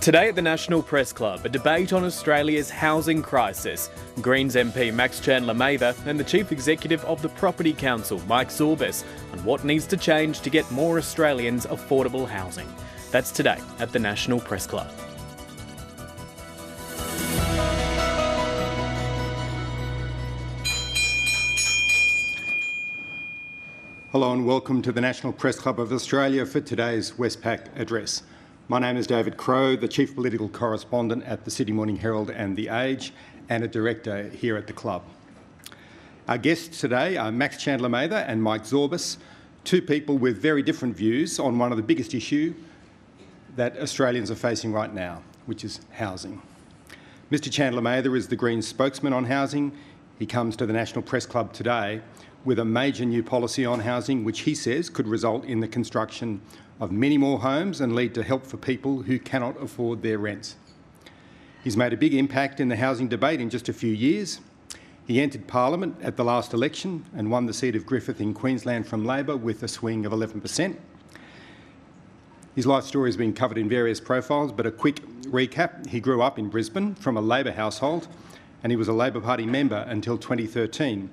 Today at the National Press Club, a debate on Australia's housing crisis. Greens MP Max Chandler-Mather and the Chief Executive of the Property Council, Mike Zorbas, on what needs to change to get more Australians affordable housing. That's today at the National Press Club. Hello and welcome to the National Press Club of Australia for today's Westpac address. My name is David Crowe, the Chief Political Correspondent at the Sydney Morning Herald and The Age, and a Director here at the club. Our guests today are Max Chandler-Mather and Mike Zorbas, two people with very different views on one of the biggest issues that Australians are facing right now, which is housing. Mr Chandler-Mather is the Greens spokesman on housing. He comes to the National Press Club today with a major new policy on housing, which he says could result in the construction of many more homes and lead to help for people who cannot afford their rents. He's made a big impact in the housing debate in just a few years. He entered Parliament at the last election and won the seat of Griffith in Queensland from Labor with a swing of 11%. His life story has been covered in various profiles, but a quick recap: he grew up in Brisbane from a Labor household and he was a Labor Party member until 2013,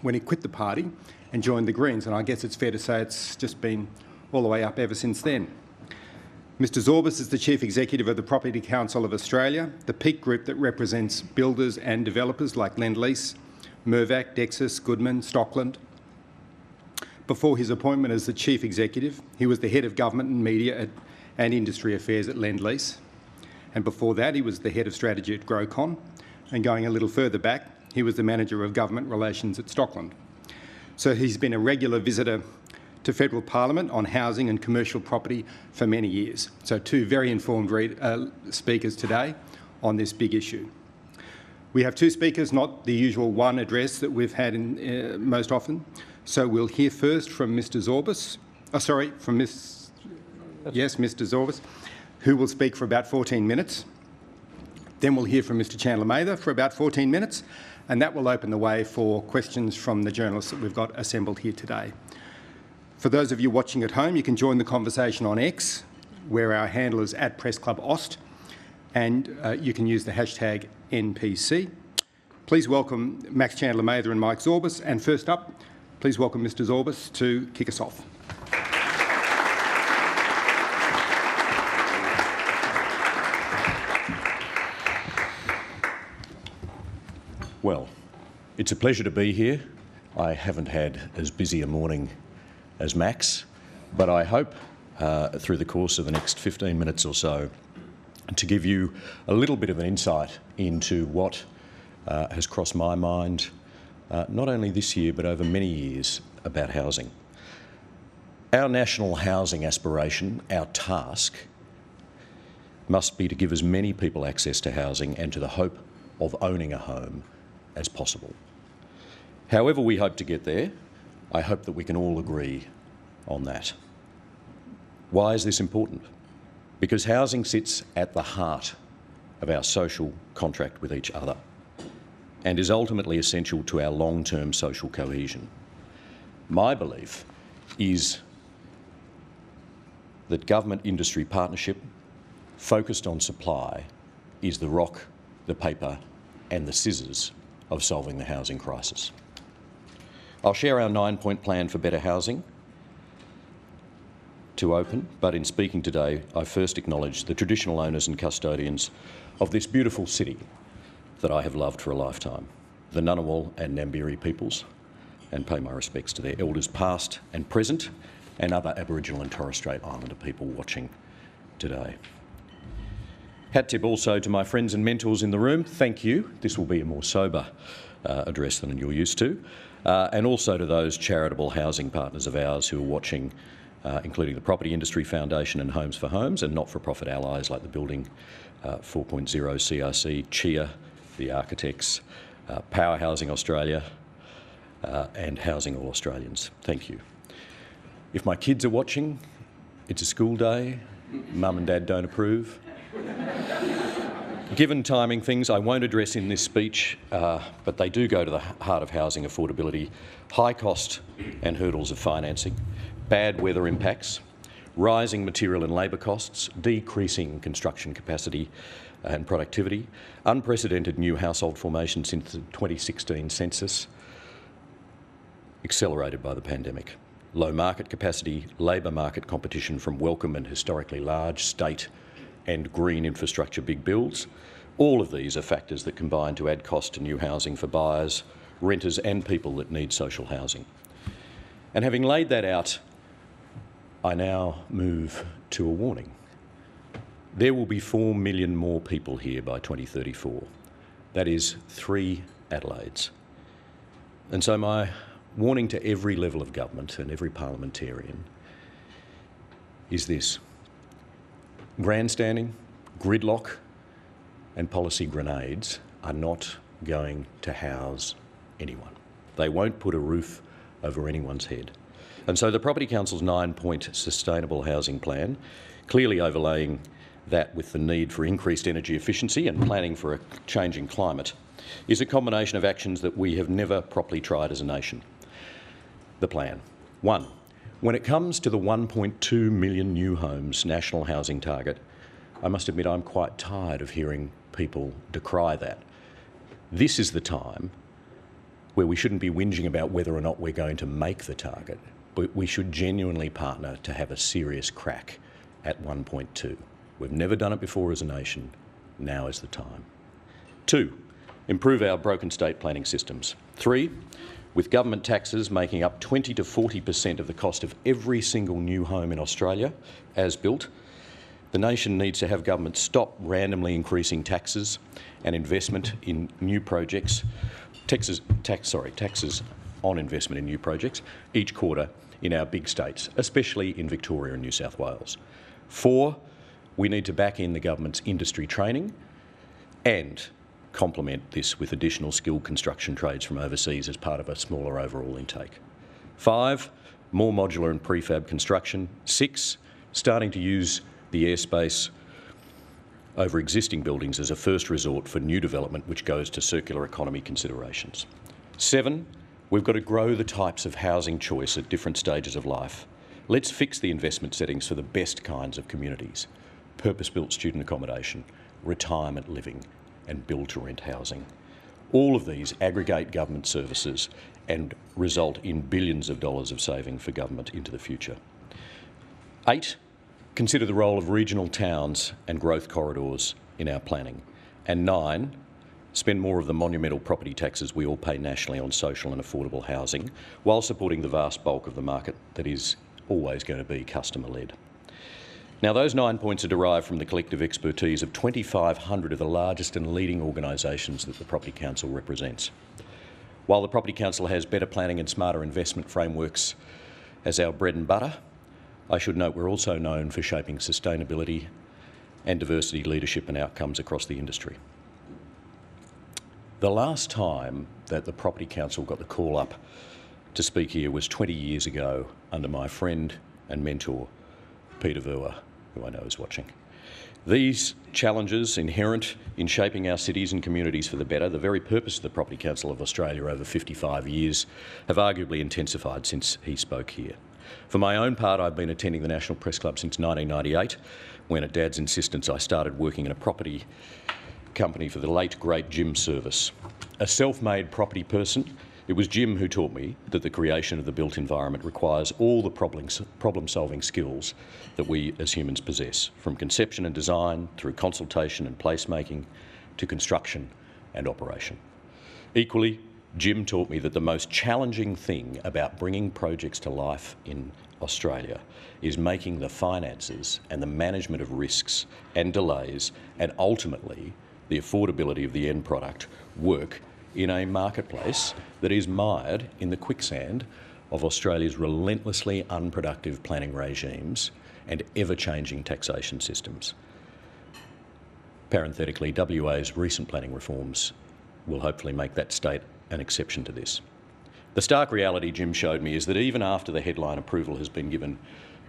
when he quit the party and joined the Greens, and I guess it's fair to say it's just been all the way up ever since then. Mr Zorbas is the Chief Executive of the Property Council of Australia, the peak group that represents builders and developers like Lendlease, Mirvac, Dexus, Goodman, Stockland. Before his appointment as the Chief Executive, he was the Head of Government and Media and Industry Affairs at Lendlease, and before that he was the Head of Strategy at Grocon, and going a little further back, he was the Manager of Government Relations at Stockland. So he's been a regular visitor to federal Parliament on housing and commercial property for many years. So two very informed speakers today on this big issue. We have two speakers, not the usual one address that we've had most often. So we'll hear first from Mr Zorbas, Mr Zorbas, who will speak for about 14 minutes. Then we'll hear from Mr Chandler-Mather for about 14 minutes, and that will open the way for questions from the journalists that we've got assembled here today. For those of you watching at home, you can join the conversation on X, where our handle is @PressClubAust, and you can use the hashtag NPC. Please welcome Max Chandler-Mather and Mike Zorbas, and first up, please welcome Mr Zorbas to kick us off. Well, it's a pleasure to be here. I haven't had as busy a morning as Max, but I hope through the course of the next 15 minutes or so to give you a little bit of an insight into what has crossed my mind, not only this year but over many years, about housing. Our national housing aspiration, our task, must be to give as many people access to housing and to the hope of owning a home as possible. However we hope to get there, I hope that we can all agree on that. Why is this important? Because housing sits at the heart of our social contract with each other and is ultimately essential to our long-term social cohesion. My belief is that government-industry partnership focused on supply is the rock, the paper and the scissors of solving the housing crisis. I'll share our 9-point plan for better housing to open, but in speaking today, I first acknowledge the traditional owners and custodians of this beautiful city that I have loved for a lifetime, the Ngunnawal and Ngambirri peoples, and pay my respects to their elders past and present, and other Aboriginal and Torres Strait Islander people watching today. Hat tip also to my friends and mentors in the room. Thank you. This will be a more sober address than you're used to. And also to those charitable housing partners of ours who are watching, including the Property Industry Foundation and Homes for Homes, and not-for-profit allies like the Building 4.0 CRC, CHIA, the Architects, Power Housing Australia, and Housing All Australians. Thank you. If my kids are watching, it's a school day, Mum and Dad don't approve. Given timing things, I won't address in this speech, but they do go to the heart of housing affordability, high cost and hurdles of financing, bad weather impacts, rising material and labour costs, decreasing construction capacity and productivity, unprecedented new household formation since the 2016 census, accelerated by the pandemic, low market capacity, labour market competition from welcome and historically large state and green infrastructure big builds. All of these are factors that combine to add cost to new housing for buyers, renters and people that need social housing. And having laid that out, I now move to a warning. There will be 4 million more people here by 2034. That is 3 Adelaides. And so my warning to every level of government and every parliamentarian is this: grandstanding, gridlock and policy grenades are not going to house anyone. They won't put a roof over anyone's head. And so the Property Council's 9-point sustainable housing plan, clearly overlaying that with the need for increased energy efficiency and planning for a changing climate, is a combination of actions that we have never properly tried as a nation. The plan. 1. When it comes to the 1.2 million new homes national housing target, I must admit I'm quite tired of hearing people decry that. This is the time where we shouldn't be whinging about whether or not we're going to make the target, but we should genuinely partner to have a serious crack at 1.2. We've never done it before as a nation. Now is the time. 2. Improve our broken state planning systems. 3. With government taxes making up 20 to 40% of the cost of every single new home in Australia, as built, the nation needs to have government stop randomly increasing taxes and investment in new projects, taxes on investment in new projects each quarter in our big states, especially in Victoria and New South Wales. 4, we need to back in the government's industry training and complement this with additional skilled construction trades from overseas as part of a smaller overall intake. 5, more modular and prefab construction. 6, starting to use the airspace over existing buildings as a first resort for new development, which goes to circular economy considerations. 7, we've got to grow the types of housing choice at different stages of life. Let's fix the investment settings for the best kinds of communities: purpose-built student accommodation, retirement living, and build-to-rent housing. All of these aggregate government services and result in billions of dollars of saving for government into the future. 8, consider the role of regional towns and growth corridors in our planning. And 9, spend more of the monumental property taxes we all pay nationally on social and affordable housing, while supporting the vast bulk of the market that is always going to be customer-led. Now, those 9 points are derived from the collective expertise of 2,500 of the largest and leading organisations that the Property Council represents. While the Property Council has better planning and smarter investment frameworks as our bread and butter, I should note we're also known for shaping sustainability and diversity leadership and outcomes across the industry. The last time that the Property Council got the call up to speak here was 20 years ago under my friend and mentor, Peter Verwer, who I know is watching. These challenges inherent in shaping our cities and communities for the better, the very purpose of the Property Council of Australia over 55 years, have arguably intensified since he spoke here. For my own part, I've been attending the National Press Club since 1998, when at Dad's insistence I started working in a property company for the late, great Jim Service. A self-made property person, it was Jim who taught me that the creation of the built environment requires all the problem-solving skills that we as humans possess, from conception and design, through consultation and placemaking, to construction and operation. Equally, Jim taught me that the most challenging thing about bringing projects to life in Australia is making the finances and the management of risks and delays, and ultimately the affordability of the end product, work in a marketplace that is mired in the quicksand of Australia's relentlessly unproductive planning regimes and ever-changing taxation systems. Parenthetically, WA's recent planning reforms will hopefully make that state an exception to this. The stark reality Jim showed me is that even after the headline approval has been given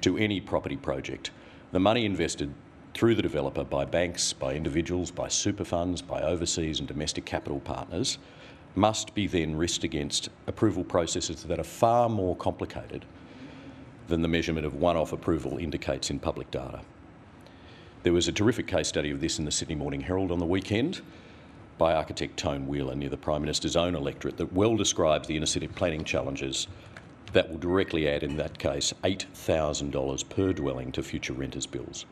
to any property project, the money invested through the developer by banks, by individuals, by super funds, by overseas and domestic capital partners must be then risked against approval processes that are far more complicated than the measurement of one-off approval indicates in public data. There was a terrific case study of this in the Sydney Morning Herald on the weekend by architect Tone Wheeler near the Prime Minister's own electorate that well describes the inner city planning challenges that will directly add, in that case, $8,000 per dwelling to future renters' bills.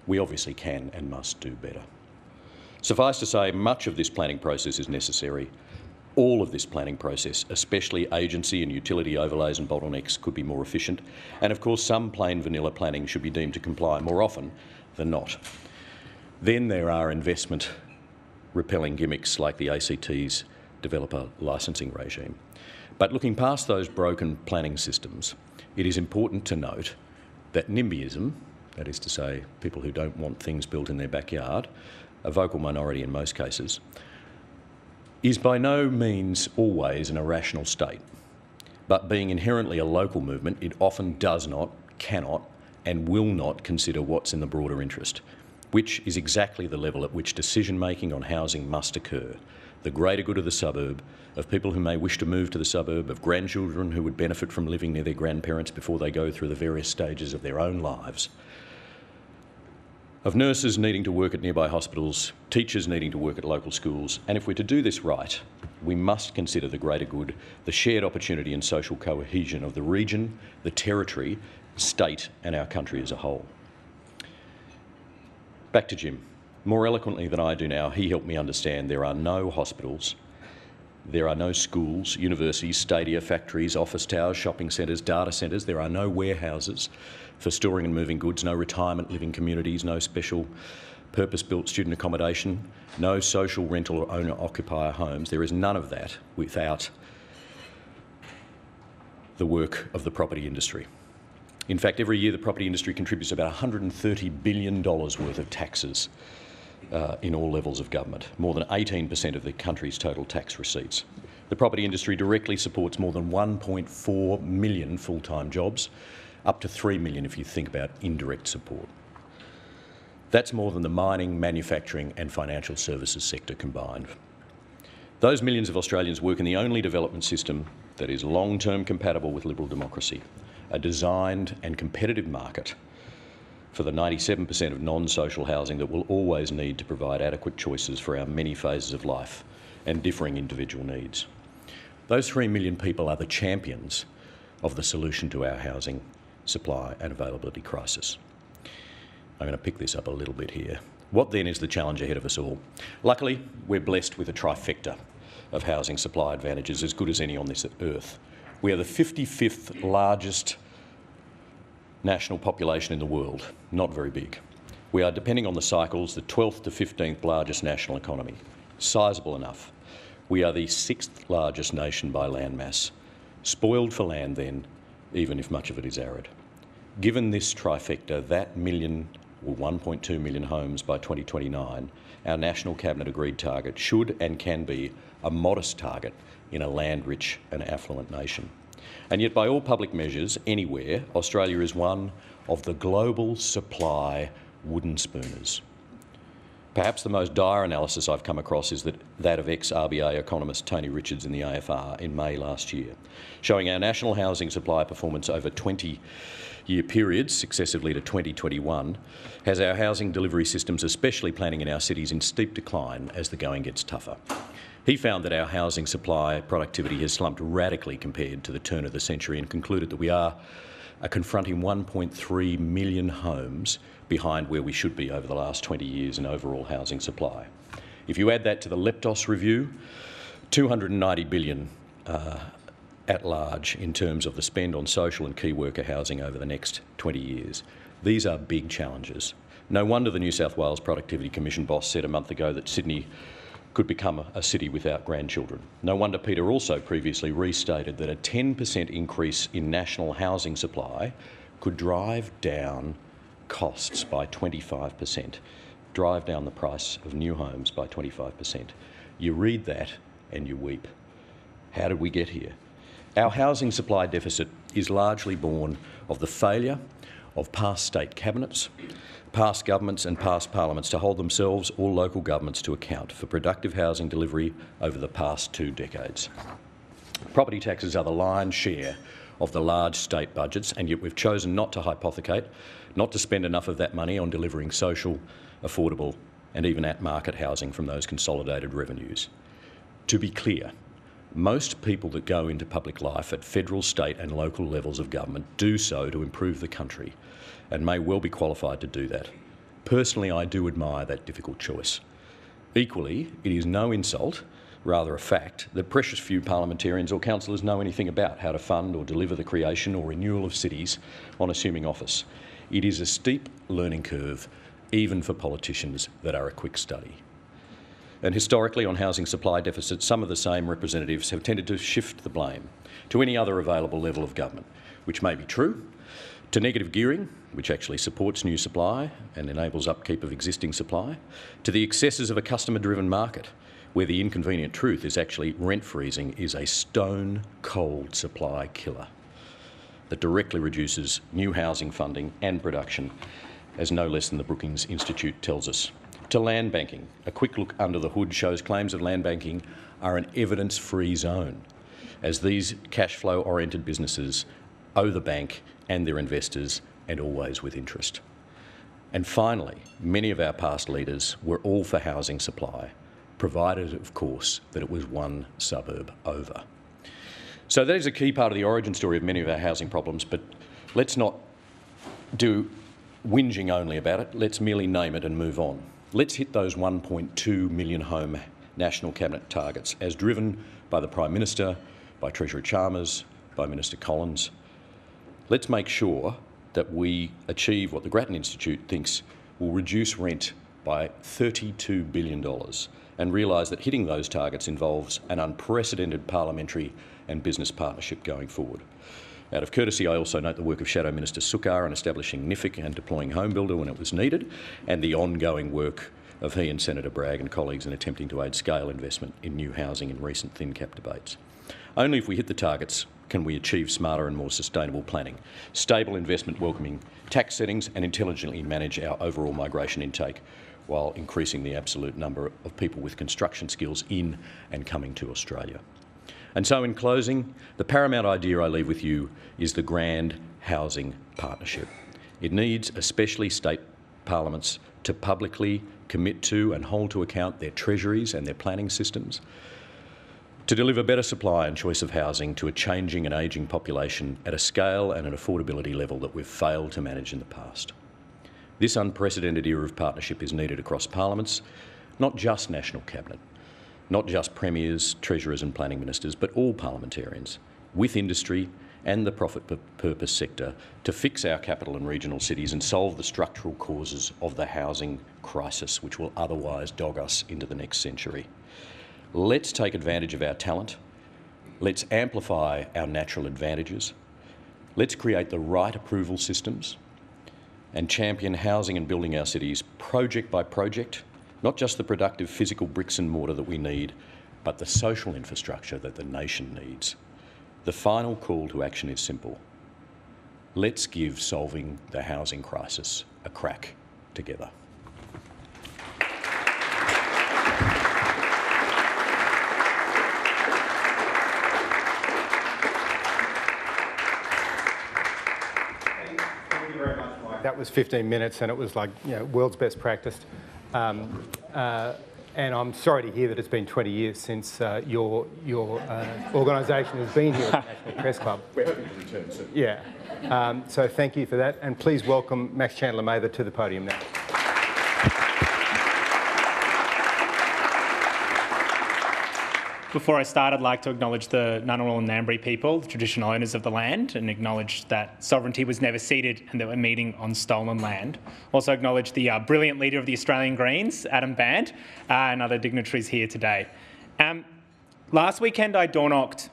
We obviously can and must do better. Suffice to say, much of this planning process is necessary. All of this planning process, especially agency and utility overlays and bottlenecks, could be more efficient. And of course, some plain vanilla planning should be deemed to comply more often than not. Then there are investment repelling gimmicks like the ACT's developer licensing regime. But looking past those broken planning systems, it is important to note that NIMBYism, that is to say, people who don't want things built in their backyard, a vocal minority in most cases, is by no means always an irrational state. But being inherently a local movement, it often does not, cannot, and will not consider what's in the broader interest, which is exactly the level at which decision-making on housing must occur. The greater good of the suburb, of people who may wish to move to the suburb, of grandchildren who would benefit from living near their grandparents before they go through the various stages of their own lives, of nurses needing to work at nearby hospitals, teachers needing to work at local schools. And if we're to do this right, we must consider the greater good, the shared opportunity and social cohesion of the region, the territory, state and our country as a whole. Back to Jim. More eloquently than I do now, he helped me understand there are no hospitals, there are no schools, universities, stadia, factories, office towers, shopping centres, data centres. There are no warehouses for storing and moving goods, no retirement living communities, no special purpose-built student accommodation, no social rental or owner-occupier homes. There is none of that without the work of the property industry. In fact, every year the property industry contributes about $130 billion worth of taxes in all levels of government, more than 18% of the country's total tax receipts. The property industry directly supports more than 1.4 million full-time jobs, up to 3 million if you think about indirect support. That's more than the mining, manufacturing and financial services sector combined. Those millions of Australians work in the only development system that is long-term compatible with liberal democracy, a designed and competitive market for the 97% of non-social housing that will always need to provide adequate choices for our many phases of life and differing individual needs. Those 3 million people are the champions of the solution to our housing supply and availability crisis. I'm going to pick this up a little bit here. What then is the challenge ahead of us all? Luckily, we're blessed with a trifecta of housing supply advantages as good as any on this earth. We are the 55th largest national population in the world, not very big. We are, depending on the cycles, the 12th to 15th largest national economy, sizable enough. We are the 6th largest nation by land mass, spoiled for land then, even if much of it is arid. Given this trifecta, that million or 1.2 million homes by 2029, our National Cabinet agreed target should and can be a modest target in a land-rich and affluent nation. And yet, by all public measures, anywhere, Australia is one of the global supply wooden spooners. Perhaps the most dire analysis I've come across is that of ex-RBA economist Tony Richards in the AFR in May last year, showing our national housing supply performance over 20-year periods, successively to 2021, has our housing delivery systems, especially planning in our cities, in steep decline as the going gets tougher. He found that our housing supply productivity has slumped radically compared to the turn of the century and concluded that we are confronting 1.3 million homes behind where we should be over the last 20 years in overall housing supply. If you add that to the Leptos review, $290 billion at large in terms of the spend on social and key worker housing over the next 20 years. These are big challenges. No wonder the New South Wales Productivity Commission boss said a month ago that Sydney could become a city without grandchildren. No wonder Peter also previously restated that a 10% increase in national housing supply could drive down costs by 25%, drive down the price of new homes by 25%. You read that and you weep. How did we get here? Our housing supply deficit is largely born of the failure of past state cabinets, past governments and past parliaments to hold themselves or local governments to account for productive housing delivery over the past 2 decades. Property taxes are the lion's share of the large state budgets, and yet we've chosen not to hypothecate, not to spend enough of that money on delivering social, affordable and even at-market housing from those consolidated revenues. To be clear, most people that go into public life at federal, state and local levels of government do so to improve the country and may well be qualified to do that. Personally, I do admire that difficult choice. Equally, it is no insult, rather a fact, that precious few parliamentarians or councillors know anything about how to fund or deliver the creation or renewal of cities on assuming office. It is a steep learning curve, even for politicians that are a quick study. And historically, on housing supply deficits, some of the same representatives have tended to shift the blame to any other available level of government, which may be true, to negative gearing, which actually supports new supply and enables upkeep of existing supply, to the excesses of a customer-driven market, where the inconvenient truth is actually rent freezing is a stone-cold supply killer that directly reduces new housing funding and production, as no less than the Brookings Institute tells us. To land banking, a quick look under the hood shows claims of land banking are an evidence-free zone, as these cash flow-oriented businesses owe the bank and their investors, and always with interest. And finally, many of our past leaders were all for housing supply, provided, of course, that it was one suburb over. So that is a key part of the origin story of many of our housing problems, but let's not do whinging only about it. Let's merely name it and move on. Let's hit those 1.2 million home National Cabinet targets as driven by the Prime Minister, by Treasurer Chalmers, by Minister Collins. Let's make sure that we achieve what the Grattan Institute thinks will reduce rent by $32 billion and realise that hitting those targets involves an unprecedented parliamentary and business partnership going forward. Out of courtesy, I also note the work of Shadow Minister Sukkar in establishing NIFIC and deploying HomeBuilder when it was needed, and the ongoing work of he and Senator Bragg and colleagues in attempting to aid scale investment in new housing in recent thin cap debates. Only if we hit the targets can we achieve smarter and more sustainable planning, stable investment welcoming tax settings and intelligently manage our overall migration intake while increasing the absolute number of people with construction skills in and coming to Australia. And so in closing, the paramount idea I leave with you is the grand housing partnership. It needs especially state parliaments to publicly commit to and hold to account their treasuries and their planning systems, to deliver better supply and choice of housing to a changing and ageing population at a scale and an affordability level that we've failed to manage in the past. This unprecedented era of partnership is needed across parliaments, not just National Cabinet, not just premiers, treasurers and planning ministers, but all parliamentarians, with industry and the profit purpose sector to fix our capital and regional cities and solve the structural causes of the housing crisis which will otherwise dog us into the next century. Let's take advantage of our talent. Let's amplify our natural advantages. Let's create the right approval systems and champion housing and building our cities project by project, not just the productive physical bricks and mortar that we need, but the social infrastructure that the nation needs. The final call to action is simple. Let's give solving the housing crisis a crack together. That was 15 minutes and it was like, world's best practice. And I'm sorry to hear that it's been 20 years since your organisation has been here at the National Press Club. We're hoping to return soon. Yeah. So thank you for that. And please welcome Max Chandler-Mather to the podium now. Before I start, I'd like to acknowledge the Ngunnawal and Ngambri people, the traditional owners of the land, and acknowledge that sovereignty was never ceded and that we're meeting on stolen land. Also acknowledge the brilliant leader of the Australian Greens, Adam Band, and other dignitaries here today. Last weekend, I door-knocked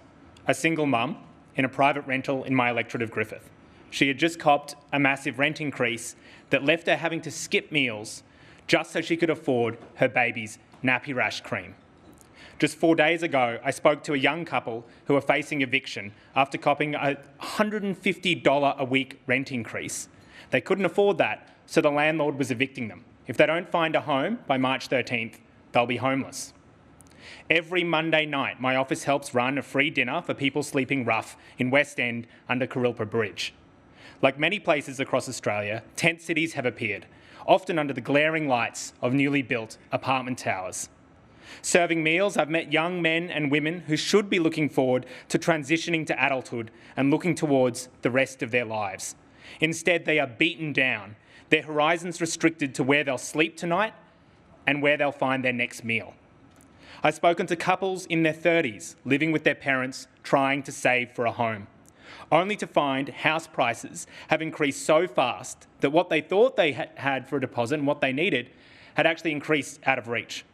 a single mum in a private rental in my electorate of Griffith. She had just copped a massive rent increase that left her having to skip meals just so she could afford her baby's nappy rash cream. Just 4 days ago, I spoke to a young couple who are facing eviction after copping a $150 a week rent increase. They couldn't afford that, so the landlord was evicting them. If they don't find a home by March 13th, they'll be homeless. Every Monday night, my office helps run a free dinner for people sleeping rough in West End under Kurilpa Bridge. Like many places across Australia, tent cities have appeared, often under the glaring lights of newly built apartment towers. Serving meals, I've met young men and women who should be looking forward to transitioning to adulthood and looking towards the rest of their lives. Instead, they are beaten down, their horizons restricted to where they'll sleep tonight and where they'll find their next meal. I've spoken to couples in their 30s living with their parents trying to save for a home, only to find house prices have increased so fast that what they thought they had for a deposit and what they needed had actually increased out of reach.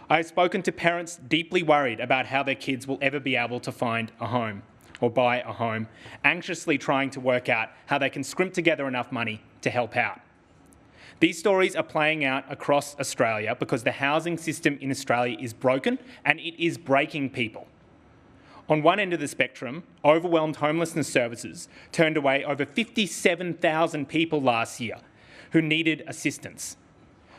I've spoken to parents deeply worried about how their kids will ever be able to find a home or buy a home, anxiously trying to work out how they can scrimp together enough money to help out. These stories are playing out across Australia because the housing system in Australia is broken and it is breaking people. On one end of the spectrum, overwhelmed homelessness services turned away over 57,000 people last year who needed assistance.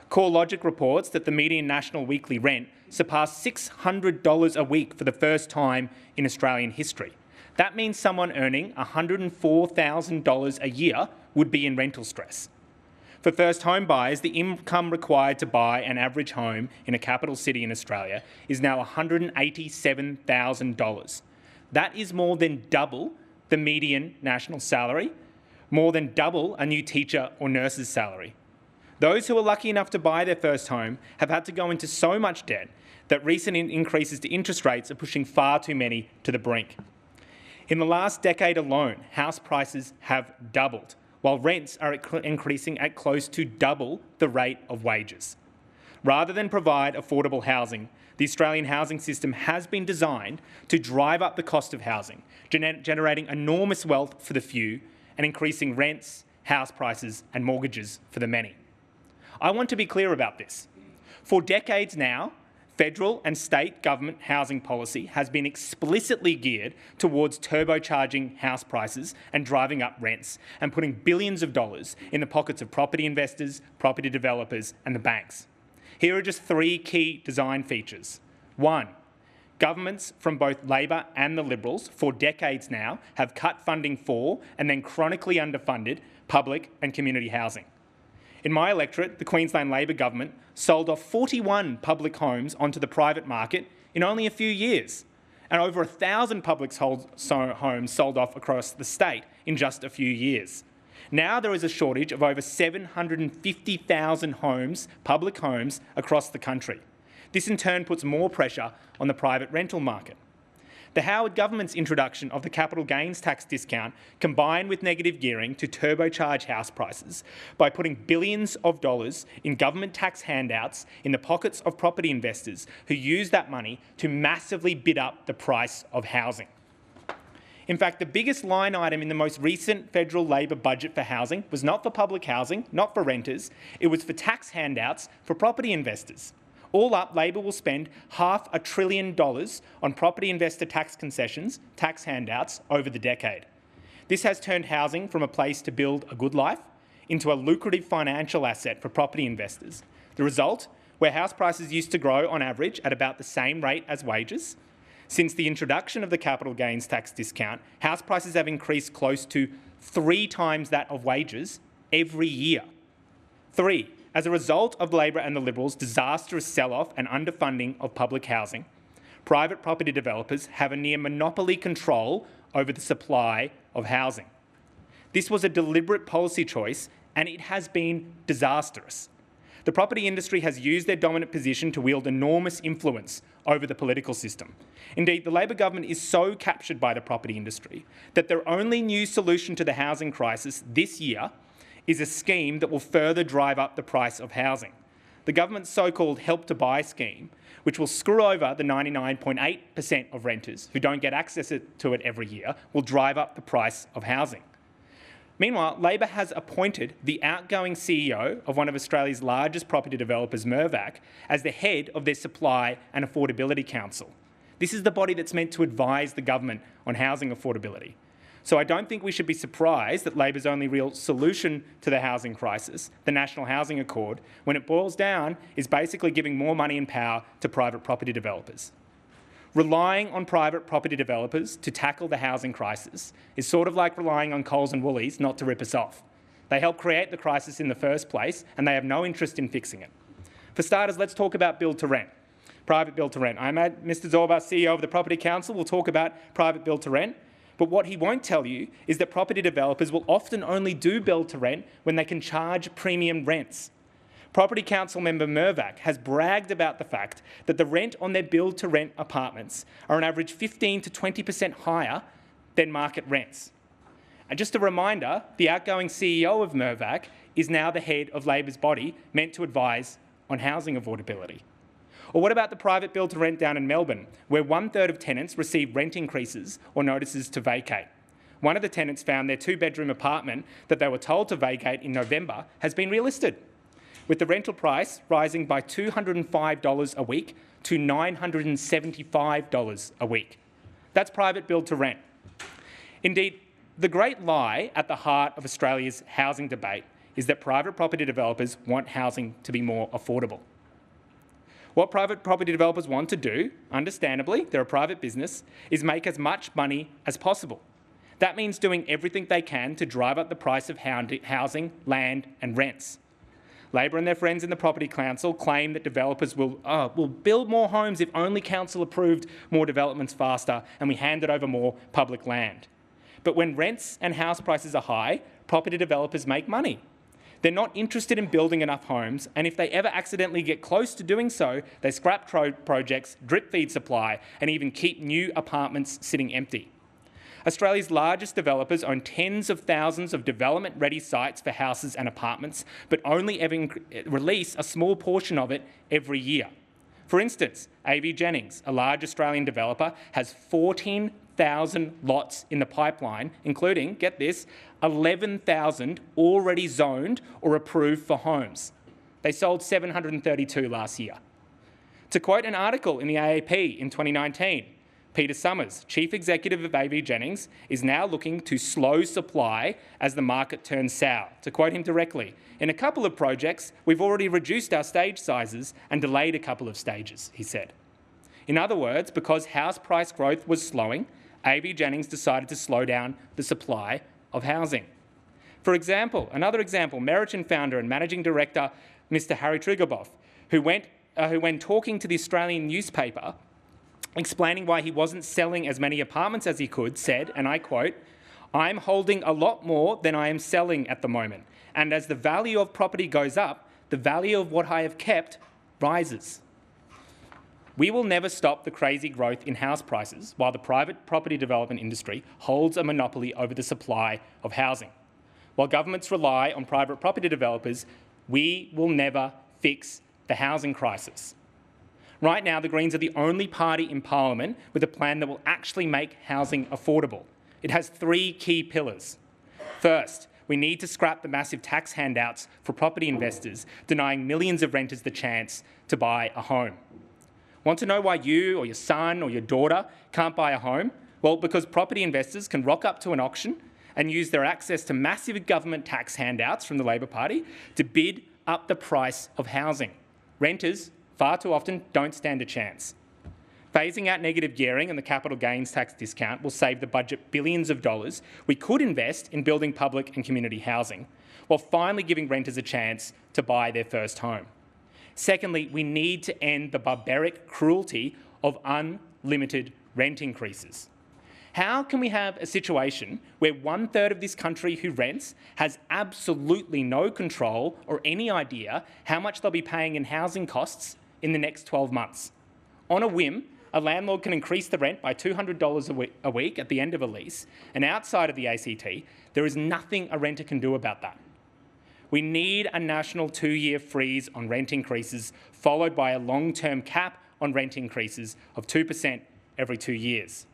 CoreLogic reports that the median national weekly rent surpassed $600 a week for the first time in Australian history. That means someone earning $104,000 a year would be in rental stress. For first home buyers, the income required to buy an average home in a capital city in Australia is now $187,000. That is more than double the median national salary, more than double a new teacher or nurse's salary. Those who are lucky enough to buy their first home have had to go into so much debt that recent increases to interest rates are pushing far too many to the brink. In the last decade alone, house prices have doubled, while rents are increasing at close to double the rate of wages. Rather than provide affordable housing, the Australian housing system has been designed to drive up the cost of housing, generating enormous wealth for the few and increasing rents, house prices and mortgages for the many. I want to be clear about this. For decades now, federal and state government housing policy has been explicitly geared towards turbocharging house prices and driving up rents and putting billions of dollars in the pockets of property investors, property developers and the banks. Here are just three key design features. One, governments from both Labor and the Liberals for decades now have cut funding for and then chronically underfunded public and community housing. In my electorate, the Queensland Labor government sold off 41 public homes onto the private market in only a few years, and over 1,000 public homes sold off across the state in just a few years. Now there is a shortage of over 750,000 homes, public homes, across the country. This in turn puts more pressure on the private rental market. The Howard government's introduction of the capital gains tax discount combined with negative gearing to turbocharge house prices by putting billions of dollars in government tax handouts in the pockets of property investors who use that money to massively bid up the price of housing. In fact, the biggest line item in the most recent federal Labor budget for housing was not for public housing, not for renters, it was for tax handouts for property investors. All up, Labor will spend $500 billion on property investor tax concessions, tax handouts, over the decade. This has turned housing from a place to build a good life into a lucrative financial asset for property investors. The result, where house prices used to grow on average at about the same rate as wages, since the introduction of the capital gains tax discount, house prices have increased close to 3 times that of wages every year. 3. As a result of Labor and the Liberals' disastrous sell-off and underfunding of public housing, private property developers have a near monopoly control over the supply of housing. This was a deliberate policy choice and it has been disastrous. The property industry has used their dominant position to wield enormous influence over the political system. Indeed, the Labor government is so captured by the property industry that their only new solution to the housing crisis this year is a scheme that will further drive up the price of housing. The government's so-called Help to Buy scheme, which will screw over the 99.8% of renters who don't get access to it every year, will drive up the price of housing. Meanwhile, Labor has appointed the outgoing CEO of one of Australia's largest property developers, Mirvac, as the head of their Supply and Affordability Council. This is the body that's meant to advise the government on housing affordability. So I don't think we should be surprised that Labor's only real solution to the housing crisis, the National Housing Accord, when it boils down, is basically giving more money and power to private property developers. Relying on private property developers to tackle the housing crisis is sort of like relying on Coles and Woolies not to rip us off. They helped create the crisis in the first place, and they have no interest in fixing it. For starters, let's talk about build-to-rent. Private build-to-rent. Mr. Zorbas, CEO of the Property Council, will talk about private build-to-rent. But what he won't tell you is that property developers will often only do build-to-rent when they can charge premium rents. Property Council member Mervac has bragged about the fact that the rent on their build-to-rent apartments are on average 15 to 20% higher than market rents. And just a reminder, the outgoing CEO of Mervac is now the head of Labor's body meant to advise on housing affordability. Or what about the private build-to-rent down in Melbourne, where 1/3 of tenants receive rent increases or notices to vacate? One of the tenants found their 2-bedroom apartment that they were told to vacate in November has been relisted, with the rental price rising by $205 a week to $975 a week. That's private build-to-rent. Indeed, the great lie at the heart of Australia's housing debate is that private property developers want housing to be more affordable. What private property developers want to do, understandably, they're a private business, is make as much money as possible. That means doing everything they can to drive up the price of housing, land and rents. Labor and their friends in the Property Council claim that developers will build more homes if only Council approved more developments faster and we handed over more public land. But when rents and house prices are high, property developers make money. They're not interested in building enough homes, and if they ever accidentally get close to doing so, they scrap projects, drip feed supply, and even keep new apartments sitting empty. Australia's largest developers own tens of thousands of development-ready sites for houses and apartments, but only ever release a small portion of it every year. For instance, AV Jennings, a large Australian developer, has 14,000 lots in the pipeline, including, get this, 11,000 already zoned or approved for homes. They sold 732 last year. To quote an article in the AAP in 2019, Peter Summers, Chief Executive of AV Jennings, is now looking to slow supply as the market turns sour. To quote him directly, in a couple of projects, we've already reduced our stage sizes and delayed a couple of stages, he said. In other words, because house price growth was slowing, AV Jennings decided to slow down the supply of housing. For example, another example, Meriton founder and managing director, Mr. Harry Triguboff, who when talking to the Australian newspaper, explaining why he wasn't selling as many apartments as he could, said, and I quote, "I'm holding a lot more than I am selling at the moment, and as the value of property goes up, the value of what I have kept rises." We will never stop the crazy growth in house prices while the private property development industry holds a monopoly over the supply of housing. While governments rely on private property developers, we will never fix the housing crisis. Right now, the Greens are the only party in Parliament with a plan that will actually make housing affordable. It has 3 key pillars. First, we need to scrap the massive tax handouts for property investors, denying millions of renters the chance to buy a home. Want to know why you or your son or your daughter can't buy a home? Well, because property investors can rock up to an auction and use their access to massive government tax handouts from the Labor Party to bid up the price of housing. Renters, far too often, don't stand a chance. Phasing out negative gearing and the capital gains tax discount will save the budget billions of dollars we could invest in building public and community housing, while finally giving renters a chance to buy their first home. Secondly, we need to end the barbaric cruelty of unlimited rent increases. How can we have a situation where 1/3 of this country who rents has absolutely no control or any idea how much they'll be paying in housing costs in the next 12 months? On a whim, a landlord can increase the rent by $200 a week at the end of a lease, and outside of the ACT, there is nothing a renter can do about that. We need a national 2-year freeze on rent increases, followed by a long-term cap on rent increases of 2% every 2 years.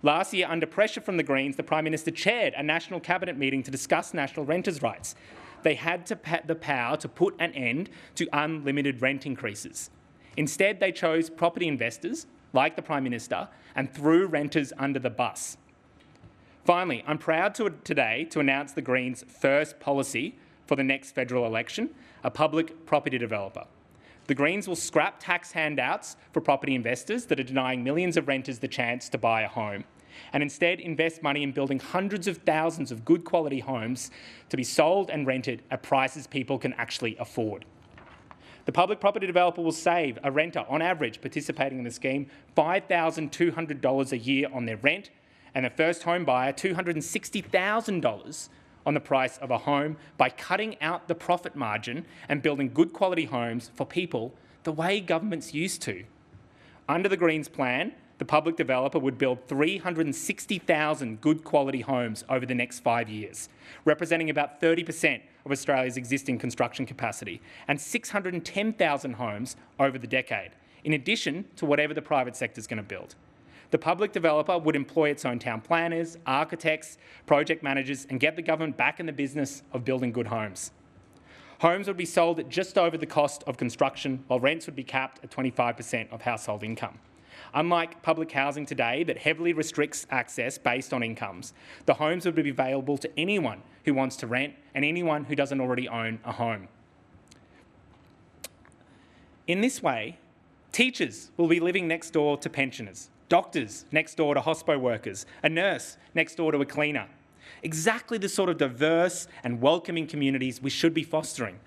Last year, under pressure from the Greens, the Prime Minister chaired a national cabinet meeting to discuss national renters' rights. They had the power to put an end to unlimited rent increases. Instead, they chose property investors, like the Prime Minister, and threw renters under the bus. Finally, I'm proud today to announce the Greens' first policy for the next federal election, a public property developer. The Greens will scrap tax handouts for property investors that are denying millions of renters the chance to buy a home, and instead invest money in building hundreds of thousands of good quality homes to be sold and rented at prices people can actually afford. The public property developer will save a renter, on average, participating in the scheme, $5,200 a year on their rent, and a first home buyer $260,000 on the price of a home by cutting out the profit margin and building good quality homes for people the way governments used to. Under the Greens plan, the public developer would build 360,000 good quality homes over the next 5 years, representing about 30% of Australia's existing construction capacity, and 610,000 homes over the decade, in addition to whatever the private sector is going to build. The public developer would employ its own town planners, architects, project managers, and get the government back in the business of building good homes. Homes would be sold at just over the cost of construction, while rents would be capped at 25% of household income. Unlike public housing today that heavily restricts access based on incomes, the homes would be available to anyone who wants to rent and anyone who doesn't already own a home. In this way, teachers will be living next door to pensioners, doctors next door to hospo workers, a nurse next door to a cleaner. Exactly the sort of diverse and welcoming communities we should be fostering.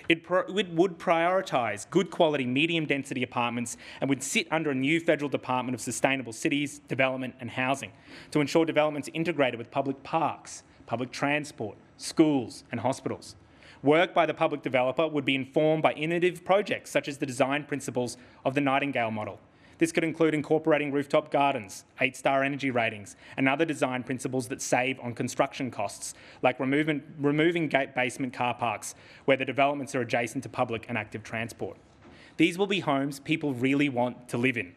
It would prioritise good quality medium density apartments and would sit under a new federal Department of Sustainable Cities, Development and Housing to ensure developments integrated with public parks, public transport, schools and hospitals. Work by the public developer would be informed by innovative projects such as the design principles of the Nightingale model. This could include incorporating rooftop gardens, 8-star energy ratings, and other design principles that save on construction costs, like removing basement car parks where the developments are adjacent to public and active transport. These will be homes people really want to live in.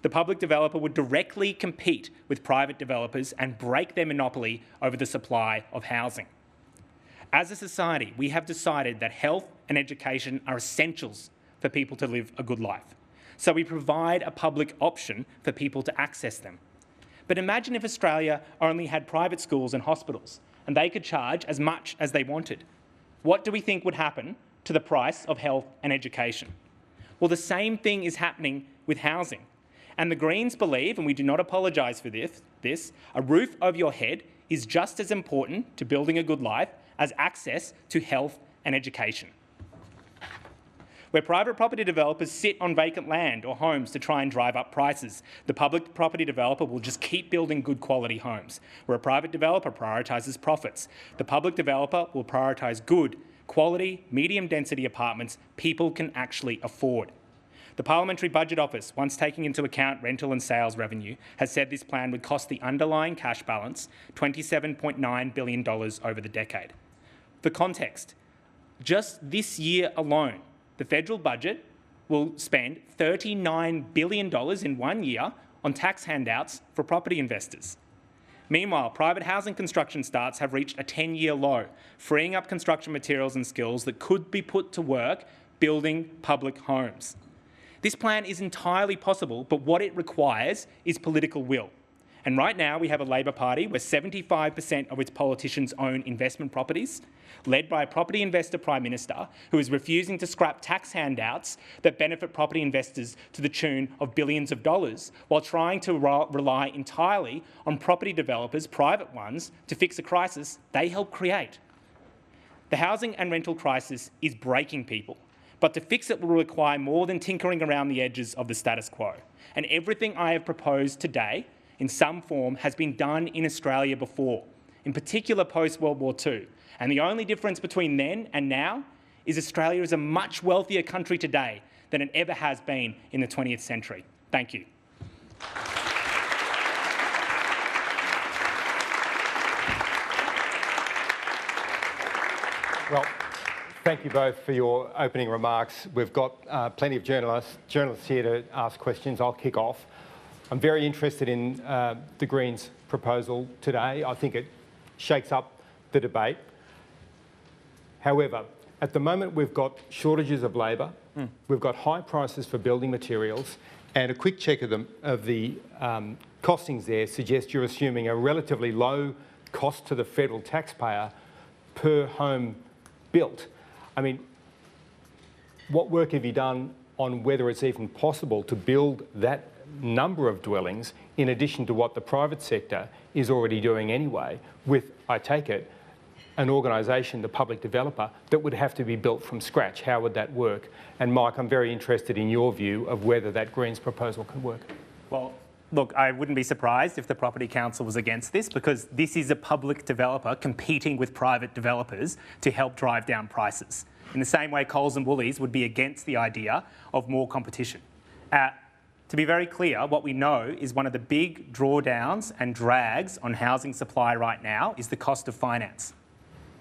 The public developer would directly compete with private developers and break their monopoly over the supply of housing. As a society, we have decided that health and education are essentials for people to live a good life. So we provide a public option for people to access them. But imagine if Australia only had private schools and hospitals and they could charge as much as they wanted. What do we think would happen to the price of health and education? Well, the same thing is happening with housing. And the Greens believe, and we do not apologise for this, a roof over your head is just as important to building a good life as access to health and education. Where private property developers sit on vacant land or homes to try and drive up prices, the public property developer will just keep building good quality homes. Where a private developer prioritises profits, the public developer will prioritise good, quality, medium density apartments people can actually afford. The Parliamentary Budget Office, once taking into account rental and sales revenue, has said this plan would cost the underlying cash balance $27.9 billion over the decade. For context, just this year alone, the federal budget will spend $39 billion in 1 year on tax handouts for property investors. Meanwhile, private housing construction starts have reached a 10-year low, freeing up construction materials and skills that could be put to work building public homes. This plan is entirely possible, but what it requires is political will. And right now we have a Labor Party where 75% of its politicians own investment properties, led by a property investor Prime Minister who is refusing to scrap tax handouts that benefit property investors to the tune of billions of dollars, while trying to rely entirely on property developers, private ones, to fix a crisis they helped create. The housing and rental crisis is breaking people, but to fix it will require more than tinkering around the edges of the status quo. And everything I have proposed today in some form has been done in Australia before, in particular post-World War II. And the only difference between then and now is Australia is a much wealthier country today than it ever has been in the 20th century. Thank you. Well, thank you both for your opening remarks. We've got plenty of journalists here to ask questions. I'll kick off. I'm very interested in the Greens' proposal today. I think it shakes up the debate. However, at the moment we've got shortages of labour, we've got high prices for building materials, And a quick check of the costings there suggests you're assuming a relatively low cost to the federal taxpayer per home built. I mean, what work have you done on whether it's even possible to build that number of dwellings in addition to what the private sector is already doing anyway with, I take it, an organisation, the public developer, that would have to be built from scratch? How would that work? And Mike, I'm very interested in your view of whether that Greens proposal can work. Well, look, I wouldn't be surprised if the Property Council was against this, because this is a public developer competing with private developers to help drive down prices. In the same way Coles and Woolies would be against the idea of more competition. To be very clear, what we know is one of the big drawdowns and drags on housing supply right now is the cost of finance.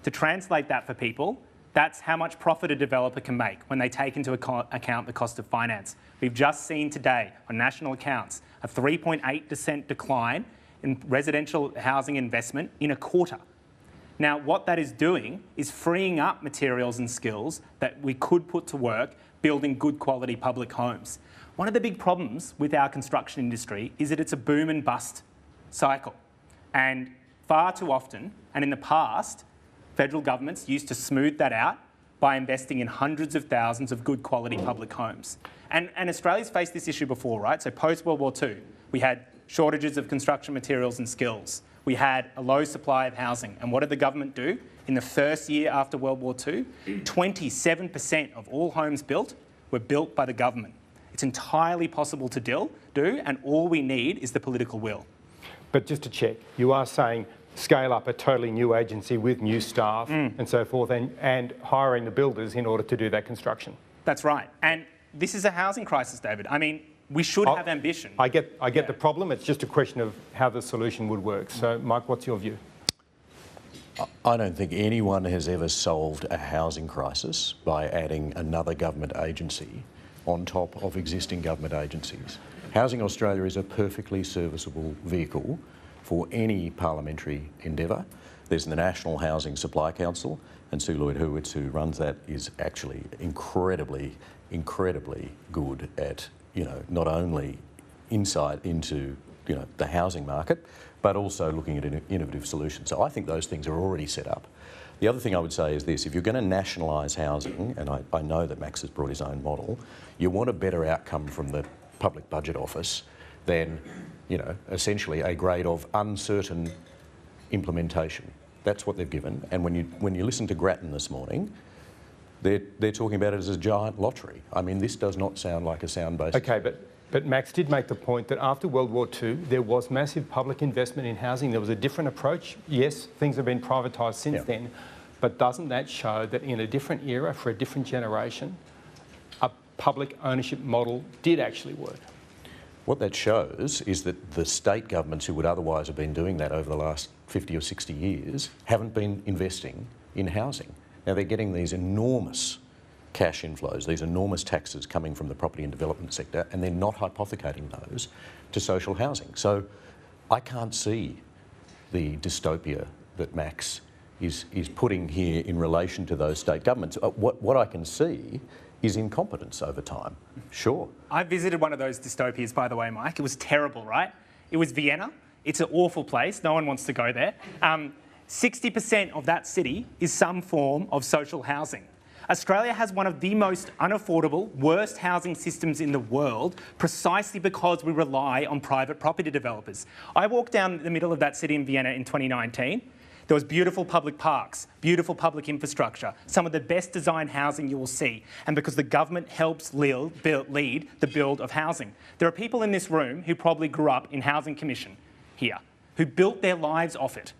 To translate that for people, that's how much profit a developer can make when they take into account the cost of finance. We've just seen today on national accounts a 3.8% decline in residential housing investment in a quarter. Now, what that is doing is freeing up materials and skills that we could put to work building good quality public homes. One of the big problems with our construction industry is that it's a boom and bust cycle. And far too often, and in the past, federal governments used to smooth that out by investing in hundreds of thousands of good quality public homes. And Australia's faced this issue before, right? So post-World War II, we had shortages of construction materials and skills. We had a low supply of housing. And what did the government do? In the first year after World War II, 27% of all homes built were built by the government. It's entirely possible to do, and all we need is the political will. But just to check, you are saying scale up a totally new agency with new staff and so forth, and hiring the builders in order to do that construction. That's right. And this is a housing crisis, David. I mean, we should have ambition. I get the problem. It's just a question of how the solution would work. So, Mike, what's your view? I don't think anyone has ever solved a housing crisis by adding another government agency on top of existing government agencies. Housing Australia is a perfectly serviceable vehicle for any parliamentary endeavour. There's the National Housing Supply Council, and Sue Lloyd-Hurwitz, who runs that, is actually incredibly good at, not only insight into, the housing market, but also looking at innovative solutions. So I think those things are already set up. The other thing I would say is this: if you're going to nationalise housing, and I know that Max has brought his own model, you want a better outcome from the Public Budget Office than, essentially a grade of uncertain implementation. That's what they've given. And when you listen to Grattan this morning, they're talking about it as a giant lottery. I mean, this does not sound like a sound basis. Okay, but Max did make the point that after World War II, there was massive public investment in housing. There was a different approach. Yes, things have been privatised since then, but doesn't that show that in a different era, for a different generation, a public ownership model did actually work? What that shows is that the state governments who would otherwise have been doing that over the last 50 or 60 years haven't been investing in housing. Now, they're getting these enormous cash inflows, these enormous taxes coming from the property and development sector, and they're not hypothecating those to social housing. So I can't see the dystopia that Max is putting here in relation to those state governments. What I can see is incompetence over time. Sure. I visited one of those dystopias, by the way, Mike. It was terrible, right? It was Vienna. It's an awful place. No one wants to go there. 60% of that city is some form of social housing. Australia has one of the most unaffordable, worst housing systems in the world, precisely because we rely on private property developers. I walked down the middle of that city in Vienna in 2019. There was beautiful public parks, beautiful public infrastructure, some of the best designed housing you will see, and because the government helps lead the build of housing. There are people in this room who probably grew up in Housing Commission here, who built their lives off it.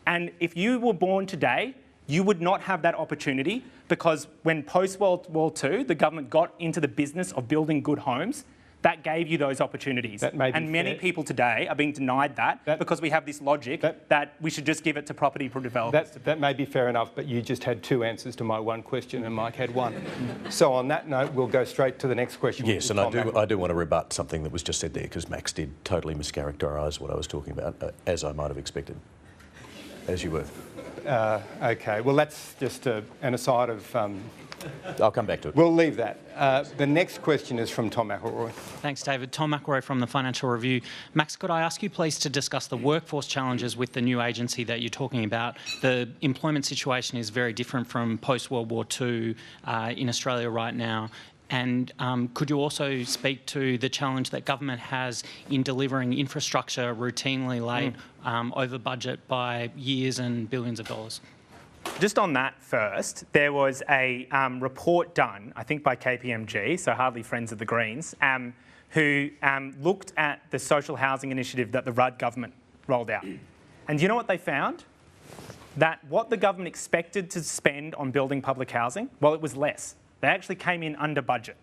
And if you were born today, you would not have that opportunity, because when post-World War II, the government got into the business of building good homes, that gave you those opportunities. And many people today are being denied that because we have this logic that we should just give it to property developers. That may be fair enough, but you just had two answers to my one question and Mike had one. So on that note, we'll go straight to the next question. Yes, and I do want to rebut something that was just said there, because Max did totally mischaracterise what I was talking about, as I might have expected, as you were. Okay, well, that's just an aside of I'll come back to it. We'll leave that. The next question is from Tom McElroy. Thanks, David. Tom McElroy from the Financial Review. Max, could I ask you please to discuss the workforce challenges with the new agency that you're talking about? The employment situation is very different from post-World War II in Australia right now. And could you also speak to the challenge that government has in delivering infrastructure routinely late, over budget by years and billions of dollars? Just on that first, there was a report done, I think by KPMG, so hardly friends of the Greens, who looked at the social housing initiative that the Rudd government rolled out. And do you know what they found? That what the government expected to spend on building public housing, well, it was less. They actually came in under budget.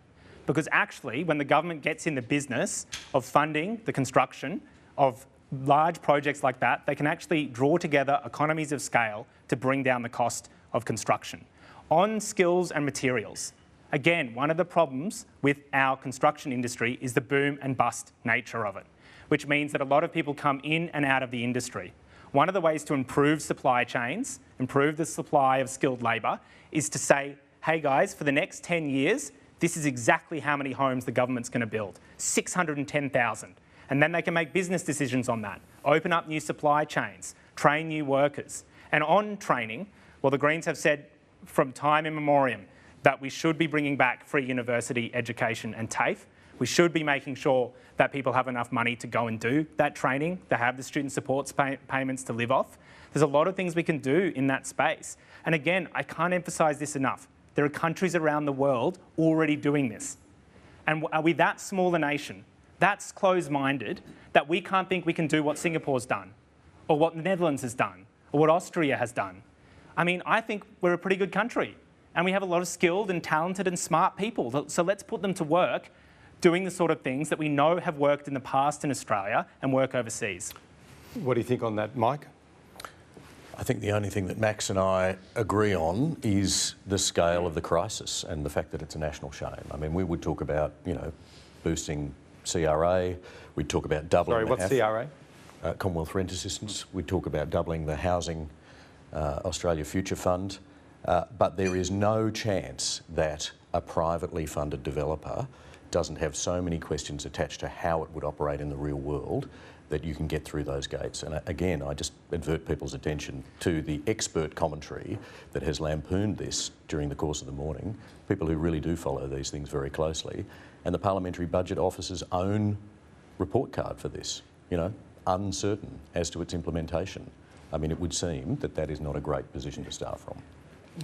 Because actually, when the government gets in the business of funding the construction of large projects like that, they can actually draw together economies of scale to bring down the cost of construction. On skills and materials, again, one of the problems with our construction industry is the boom and bust nature of it, which means that a lot of people come in and out of the industry. One of the ways to improve supply chains, improve the supply of skilled labour, is to say, hey guys, for the next 10 years, this is exactly how many homes the government's going to build, 610,000. And then they can make business decisions on that, open up new supply chains, train new workers. And on training, well, the Greens have said from time immemorial that we should be bringing back free university education and TAFE. We should be making sure that people have enough money to go and do that training, to have the student support payments to live off. There's a lot of things we can do in that space. And again, I can't emphasise this enough. There are countries around the world already doing this. And are we that small a nation, that's closed-minded, that we can't think we can do what Singapore's done, or what the Netherlands has done, or what Austria has done? I mean, I think we're a pretty good country, and we have a lot of skilled and talented and smart people. So let's put them to work doing the sort of things that we know have worked in the past in Australia and work overseas. What do you think on that, Mike? I think the only thing that Max and I agree on is the scale of the crisis and the fact that it's a national shame. I mean, we would talk about, boosting CRA. We'd talk about doubling. Sorry, what's CRA? Commonwealth Rent Assistance. We'd talk about doubling the Housing Australia Future Fund. But there is no chance that a privately funded developer doesn't have so many questions attached to how it would operate in the real world that you can get through those gates. And again, I just advert people's attention to the expert commentary that has lampooned this during the course of the morning, people who really do follow these things very closely, and the Parliamentary Budget Office's own report card for this, uncertain as to its implementation. I mean, it would seem that that is not a great position to start from.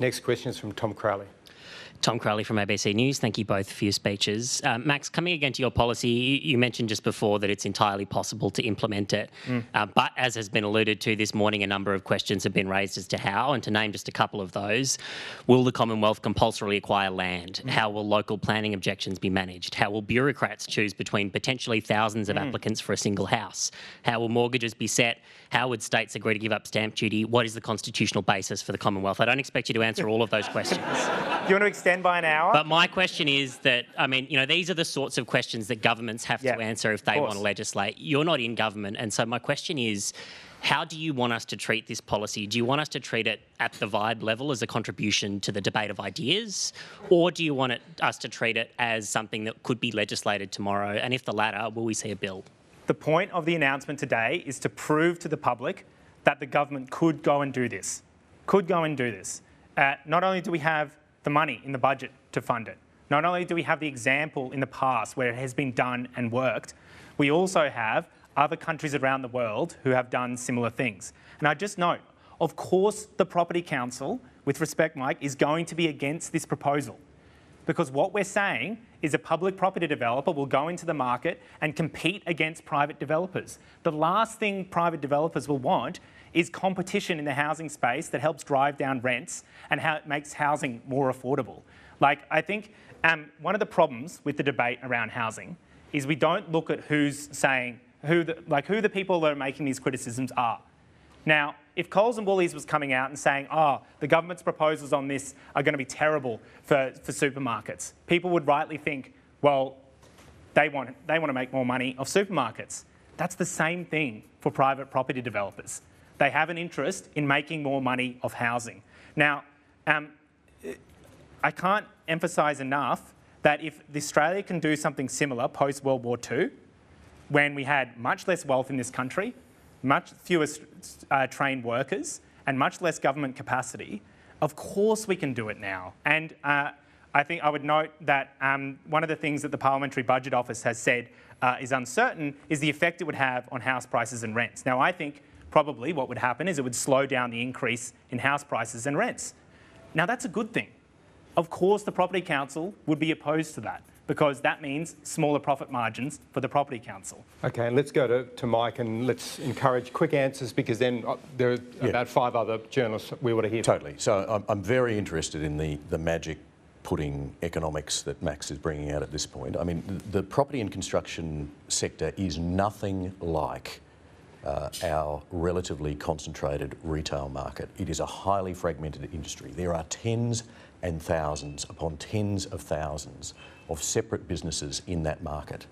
Next question is from Tom Crowley. Tom Crowley from ABC News. Thank you both for your speeches. Max, coming again to your policy, you mentioned just before that it's entirely possible to implement it. But as has been alluded to this morning, a number of questions have been raised as to how, and to name just a couple of those. Will the Commonwealth compulsorily acquire land? How will local planning objections be managed? How will bureaucrats choose between potentially thousands of applicants for a single house? How will mortgages be set? How would states agree to give up stamp duty? What is the constitutional basis for the Commonwealth? I don't expect you to answer all of those questions. Do you want to extend by an hour? But my question is that, these are the sorts of questions that governments have to answer if they want to legislate. You're not in government. And so my question is, how do you want us to treat this policy? Do you want us to treat it at the vibe level as a contribution to the debate of ideas? Or do you want us to treat it as something that could be legislated tomorrow? And if the latter, will we see a bill? The point of the announcement today is to prove to the public that the government could go and do this. Not only do we have the money in the budget to fund it, not only do we have the example in the past where it has been done and worked, we also have other countries around the world who have done similar things. And I just note, of course, the Property Council, with respect, Mike, is going to be against this proposal. Because what we're saying is a public property developer will go into the market and compete against private developers. The last thing private developers will want is competition in the housing space that helps drive down rents and how it makes housing more affordable. I think one of the problems with the debate around housing is we don't look at who's saying, who the people that are making these criticisms are. Now, if Coles and Woolies was coming out and saying, the government's proposals on this are going to be terrible for supermarkets, people would rightly think, well, they want to make more money off supermarkets. That's the same thing for private property developers. They have an interest in making more money off housing. Now, I can't emphasise enough that if Australia can do something similar post-World War II, when we had much less wealth in this country, much fewer trained workers, and much less government capacity, of course we can do it now. And I think I would note that one of the things that the Parliamentary Budget Office has said is uncertain is the effect it would have on house prices and rents. Now, I think probably what would happen is it would slow down the increase in house prices and rents. Now, that's a good thing. Of course, the Property Council would be opposed to that because that means smaller profit margins for the Property Council. Okay, and let's go to Mike and let's encourage quick answers because then there are about 5 other journalists we want to hear. Totally. So I'm very interested in the magic pudding economics that Max is bringing out at this point. I mean, the property and construction sector is nothing like our relatively concentrated retail market. It is a highly fragmented industry. There are tens and thousands upon tens of thousands of separate businesses in that market.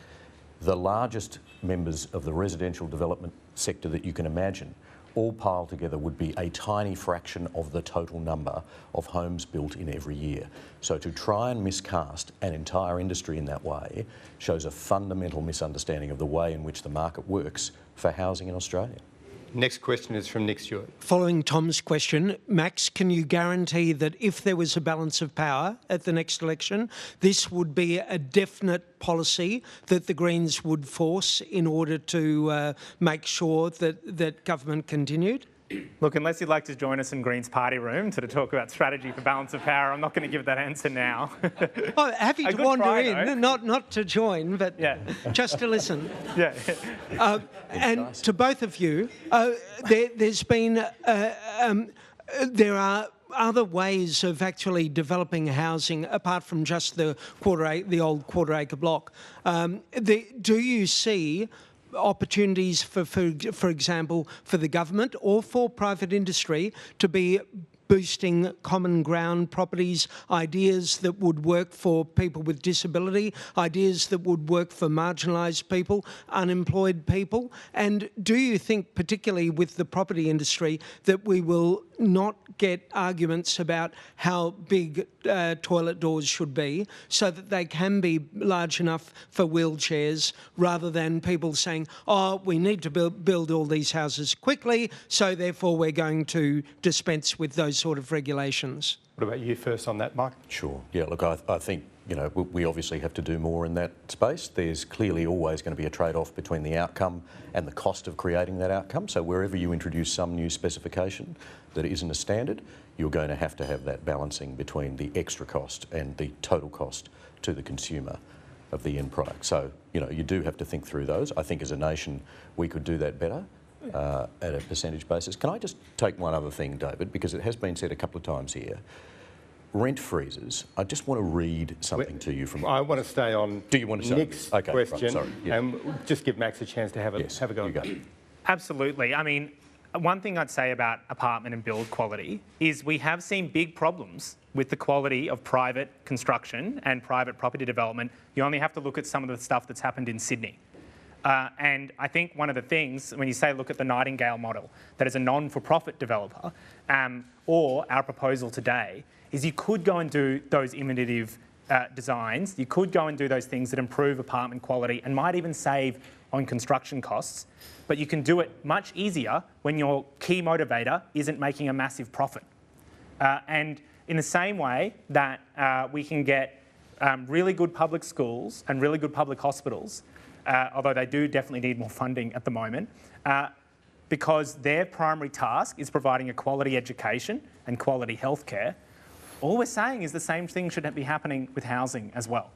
The largest members of the residential development sector that you can imagine all piled together would be a tiny fraction of the total number of homes built in every year. So to try and miscast an entire industry in that way shows a fundamental misunderstanding of the way in which the market works for housing in Australia. Next question is from Nick Stewart. Following Tom's question, Max, can you guarantee that if there was a balance of power at the next election, this would be a definite policy that the Greens would force in order to make sure that government continued? Look, unless you'd like to join us in Greens party room to talk about strategy for balance of power, I'm not going to give that answer now. Oh, happy to wander in, not to join, but just to listen. Yeah. And to both of you, there are other ways of actually developing housing apart from just the old quarter-acre block. Do you see opportunities for example, for the government or for private industry to be boosting common ground properties, ideas that would work for people with disability, ideas that would work for marginalised people, unemployed people? And do you think, particularly with the property industry, that we will not get arguments about how big toilet doors should be so that they can be large enough for wheelchairs, rather than people saying, oh, we need to build all these houses quickly, so therefore we're going to dispense with those sort of regulations? What about you first on that, Mike? Sure. Yeah, look, I think, we obviously have to do more in that space. There's clearly always going to be a trade-off between the outcome and the cost of creating that outcome. So wherever you introduce some new specification that isn't a standard, you're going to have that balancing between the extra cost and the total cost to the consumer of the end product. So, you do have to think through those. I think as a nation, we could do that better at a percentage basis. Can I just take one other thing, David, because it has been said a couple of times here. Rent freezes. I just want to read something to you from... I want to stay on Do you want to Nick's okay, question, right, sorry, yeah. and just give Max a chance to have a go. You go. Absolutely. I mean, one thing I'd say about apartment and build quality is we have seen big problems with the quality of private construction and private property development. You only have to look at some of the stuff that's happened in Sydney. And I think one of the things, when you say look at the Nightingale model, that is a non-for-profit developer, or our proposal today, is you could go and do those innovative designs, you could go and do those things that improve apartment quality and might even save on construction costs, but you can do it much easier when your key motivator isn't making a massive profit. And in the same way that we can get really good public schools and really good public hospitals, although they do definitely need more funding at the moment, because their primary task is providing a quality education and quality healthcare. All we're saying is the same thing should be happening with housing as well.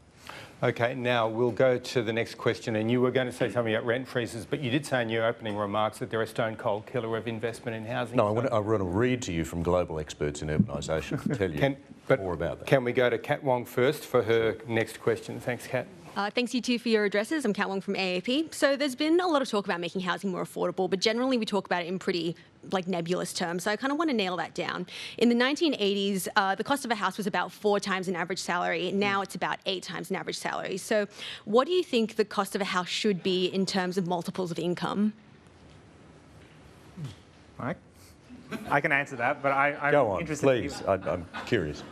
Okay, now we'll go to the next question, and you were going to say something about rent freezes, but you did say in your opening remarks that they're a stone cold killer of investment in housing. No, I want to read to you from global experts in urbanisation to tell you more about that. Can we go to Kat Wong first for her next question? Thanks, Kat. Thanks you two for your addresses. I'm Kat Wong from AAP. So there's been a lot of talk about making housing more affordable, but generally we talk about it in pretty nebulous terms. So I kind of want to nail that down. In the 1980s, the cost of a house was about 4 times an average salary. Now it's about 8 times an average salary. So what do you think the cost of a house should be in terms of multiples of income? Mike? I can answer that, but I'm Go on, interested. please. I'm curious.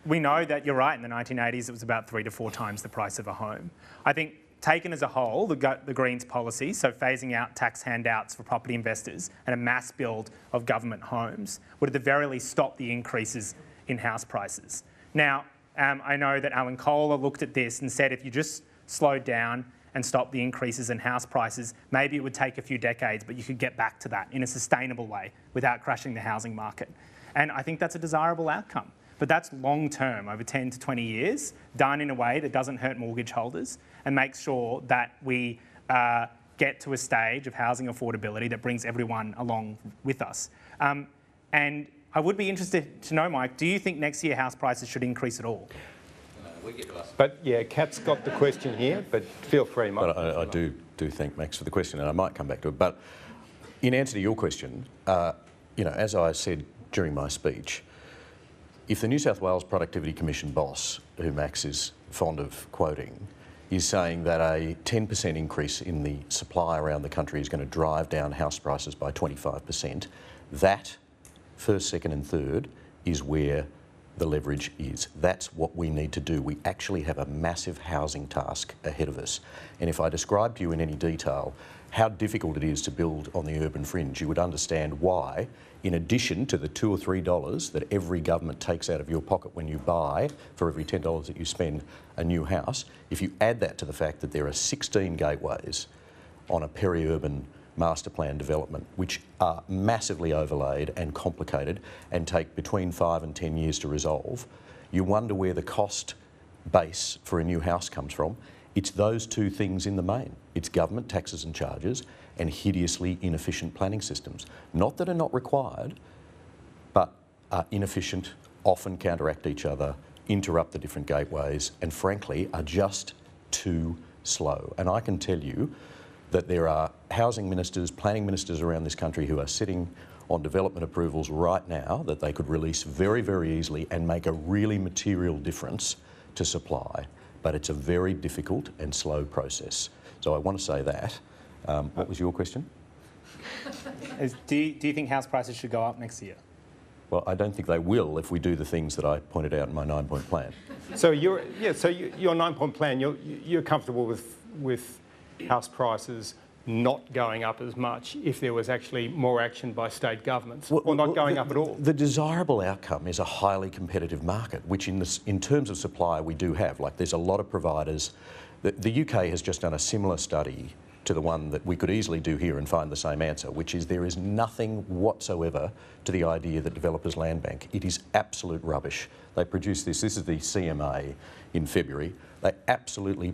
We know that you're right. In the 1980s, it was about 3 to 4 times the price of a home. I think taken as a whole, the Greens policy, so phasing out tax handouts for property investors and a mass build of government homes, would at the very least stop the increases in house prices. Now, I know that Alan Kohler looked at this and said if you just slowed down and stopped the increases in house prices, maybe it would take a few decades, but you could get back to that in a sustainable way without crashing the housing market. And I think that's a desirable outcome. But that's long term, over 10 to 20 years, done in a way that doesn't hurt mortgage holders and makes sure that we get to a stage of housing affordability that brings everyone along with us. And I would be interested to know, Mike, do you think next year house prices should increase at all? But yeah, Kat's got the question here, but feel free, Mike. But I do thank Max for the question, and I might come back to it. But in answer to your question, as I said during my speech, if the New South Wales Productivity Commission boss, who Max is fond of quoting, is saying that a 10% increase in the supply around the country is going to drive down house prices by 25%, that first, second and third is where the leverage is. That's what we need to do. We actually have a massive housing task ahead of us. And if I describe to you in any detail how difficult it is to build on the urban fringe, you would understand why, in addition to the $2 or $3 that every government takes out of your pocket when you buy, for every $10 that you spend a new house, if you add that to the fact that there are 16 gateways on a peri-urban master plan development, which are massively overlaid and complicated and take between 5 and 10 years to resolve, you wonder where the cost base for a new house comes from. It's those two things in the main. It's government taxes and charges and hideously inefficient planning systems. Not that are not required, but are inefficient, often counteract each other, interrupt the different gateways, and frankly are just too slow. And I can tell you that there are housing ministers, planning ministers around this country who are sitting on development approvals right now that they could release very, very easily and make a really material difference to supply. But it's a very difficult and slow process. So I want to say that. What was your question? Do you think house prices should go up next year? Well, I don't think they will if we do the things that I pointed out in my 9-point plan. So your 9-point plan, you're comfortable with house prices not going up as much if there was actually more action by state governments, or not going up at all? The desirable outcome is a highly competitive market, which in terms of supply we do have. Like, there's a lot of providers. The UK has just done a similar study to the one that we could easily do here and find the same answer, which is there is nothing whatsoever to the idea that developers land bank. It is absolute rubbish. They produced this is the CMA in February. They absolutely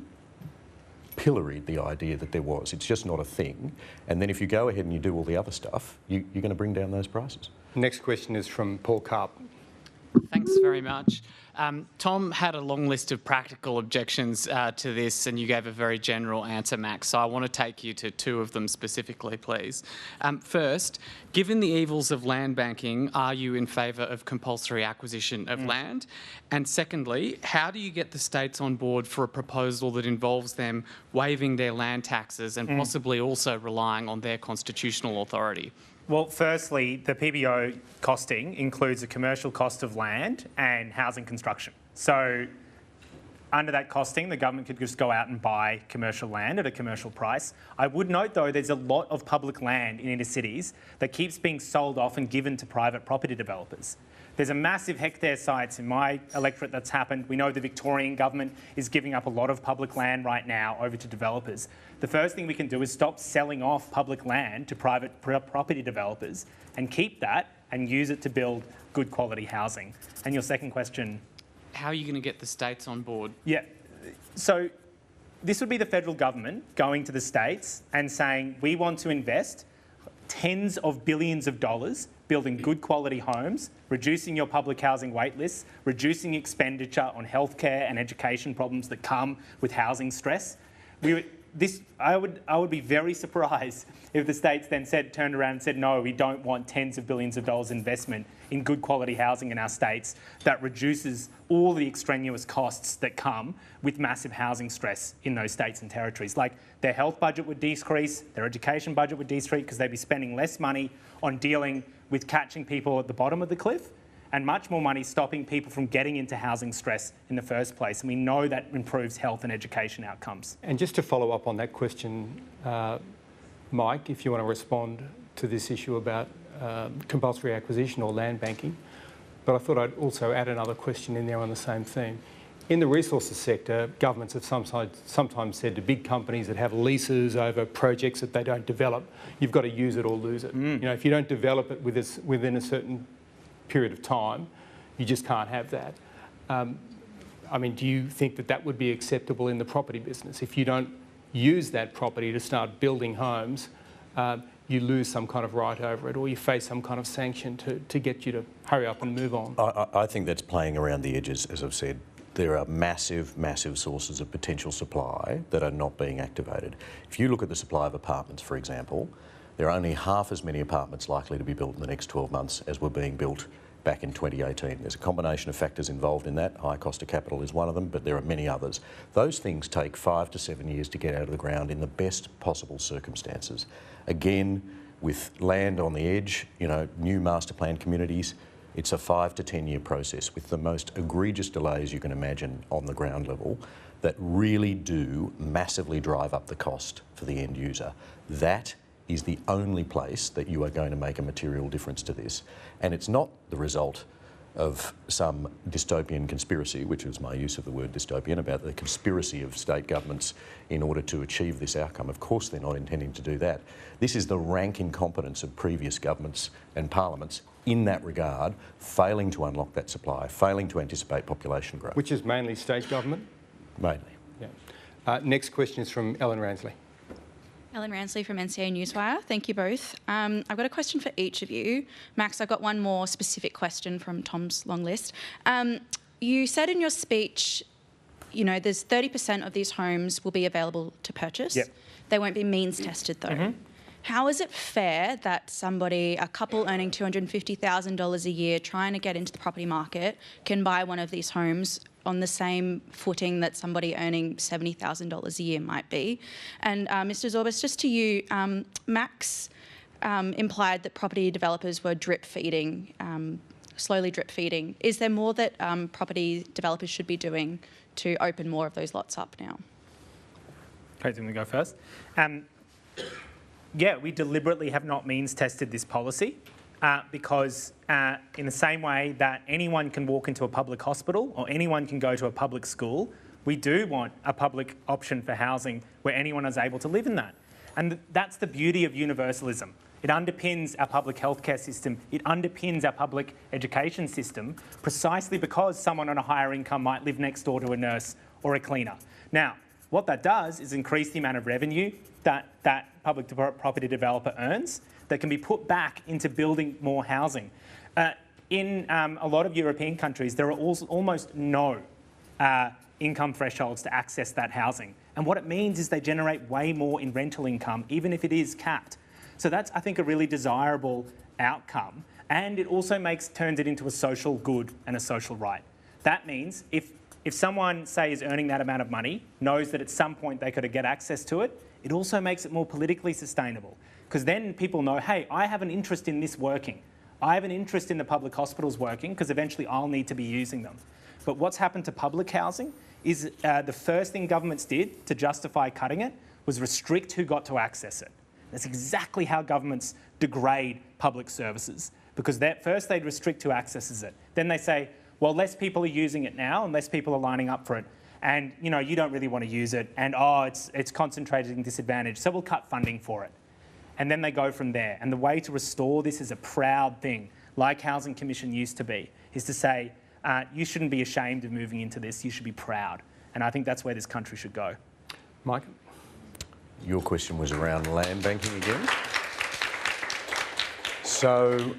pilloried the idea that there was. It's just not a thing. And then if you go ahead and you do all the other stuff, you're going to bring down those prices. Next question is from Paul Karp. Thanks very much. Tom had a long list of practical objections to this, and you gave a very general answer, Max. So I want to take you to 2 of them specifically, please. First, given the evils of land banking, are you in favour of compulsory acquisition of land? And secondly, how do you get the states on board for a proposal that involves them waiving their land taxes and possibly also relying on their constitutional authority? Well, firstly, the PBO costing includes a commercial cost of land and housing construction. So under that costing, the government could just go out and buy commercial land at a commercial price. I would note, though, there's a lot of public land in inner cities that keeps being sold off and given to private property developers. There's a massive hectare sites in my electorate that's happened. We know the Victorian government is giving up a lot of public land right now over to developers. The first thing we can do is stop selling off public land to private property developers and keep that and use it to build good quality housing. And your second question? How are you going to get the states on board? Yeah, so this would be the federal government going to the states and saying, we want to invest tens of billions of dollars building good quality homes, reducing your public housing wait lists, reducing expenditure on healthcare and education problems that come with housing stress. I would be very surprised if the states then turned around and said, no, we don't want tens of billions of dollars investment in good quality housing in our states that reduces all the extraneous costs that come with massive housing stress in those states and territories. Like, their health budget would decrease, their education budget would decrease because they'd be spending less money on dealing with catching people at the bottom of the cliff and much more money stopping people from getting into housing stress in the first place. And we know that improves health and education outcomes. And just to follow up on that question, Mike, if you want to respond to this issue about compulsory acquisition or land banking, but I thought I'd also add another question in there on the same theme. In the resources sector, governments have sometimes said to big companies that have leases over projects that they don't develop, you've got to use it or lose it. You know, if you don't develop it within a certain period of time, you just can't have that. I mean, do you think that that would be acceptable in the property business? If you don't use that property to start building homes, you lose some kind of right over it, or you face some kind of sanction to get you to hurry up and move on. I think that's playing around the edges, as I've said. There are massive, massive sources of potential supply that are not being activated. If you look at the supply of apartments, for example, there are only half as many apartments likely to be built in the next 12 months as were being built back in 2018. There's a combination of factors involved in that. High cost of capital is one of them, but there are many others. Those things take 5 to 7 years to get out of the ground in the best possible circumstances. Again, with land on the edge, you know, new master plan communities, it's a 5 to 10 year process with the most egregious delays you can imagine on the ground level that really do massively drive up the cost for the end user. That is the only place that you are going to make a material difference to this. And it's not the result of some dystopian conspiracy, which is my use of the word dystopian, about the conspiracy of state governments in order to achieve this outcome. Of course they're not intending to do that. This is the rank incompetence of previous governments and parliaments in that regard, failing to unlock that supply, failing to anticipate population growth. Which is mainly state government? Mainly. Yeah. Next question is from Ellen Ransley. Ellen Ransley from NCA Newswire. Thank you both. I've got a question for each of you. Max, I've got one more specific question from Tom's long list. You said in your speech, you know, there's 30% of these homes will be available to purchase. Yep. They won't be means tested though. Mm-hmm. How is it fair that a couple earning $250,000 a year trying to get into the property market can buy one of these homes on the same footing that somebody earning $70,000 a year might be? And Mr. Zorbas, just to you, Max implied that property developers were drip feeding, slowly drip feeding. Is there more that property developers should be doing to open more of those lots up now? Okay, do you want me to go first? Yeah, we deliberately have not means tested this policy because in the same way that anyone can walk into a public hospital or anyone can go to a public school, we do want a public option for housing where anyone is able to live in that. And that's the beauty of universalism. It underpins our public healthcare system. It underpins our public education system precisely because someone on a higher income might live next door to a nurse or a cleaner. Now, what that does is increase the amount of revenue that public property developer earns that can be put back into building more housing. In a lot of European countries, there are almost no income thresholds to access that housing. And what it means is they generate way more in rental income, even if it is capped. So that's, I think, a really desirable outcome. And it also turns it into a social good and a social right. That means if someone, say, is earning that amount of money, knows that at some point they could get access to it, it also makes it more politically sustainable. Because then people know, hey, I have an interest in this working. I have an interest in the public hospitals working because eventually I'll need to be using them. But what's happened to public housing is the first thing governments did to justify cutting it was restrict who got to access it. That's exactly how governments degrade public services. Because first they'd restrict who accesses it. Then they say, well, less people are using it now and less people are lining up for it. And, you know, you don't really want to use it. And, it's concentrated in disadvantage, so we'll cut funding for it. And then they go from there. And the way to restore this is a proud thing, like Housing Commission used to be, is to say, you shouldn't be ashamed of moving into this, you should be proud. And I think that's where this country should go. Mike? Your question was around land banking again. So,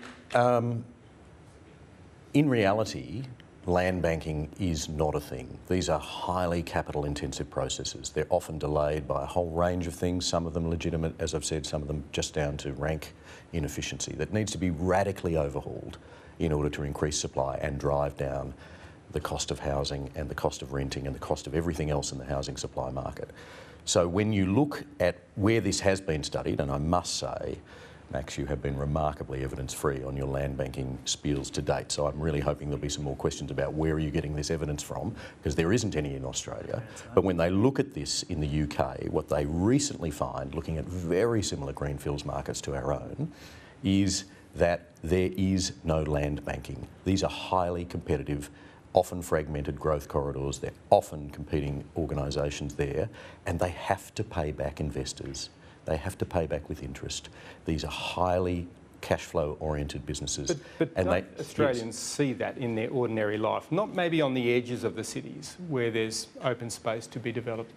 in reality, land banking is not a thing. These are highly capital-intensive processes. They're often delayed by a whole range of things, some of them legitimate, as I've said, some of them just down to rank inefficiency that needs to be radically overhauled in order to increase supply and drive down the cost of housing and the cost of renting and the cost of everything else in the housing supply market. So when you look at where this has been studied, and I must say, Max, you have been remarkably evidence-free on your land banking spiels to date, so I'm really hoping there'll be some more questions about where are you getting this evidence from, because there isn't any in Australia. But when they look at this in the UK, what they recently find, looking at very similar greenfields markets to our own, is that there is no land banking. These are highly competitive, often fragmented growth corridors. They're often competing organisations there, and they have to pay back investors. They have to pay back with interest. These are highly cash flow oriented businesses. But and don't Australians see that in their ordinary life? Not maybe on the edges of the cities where there's open space to be developed,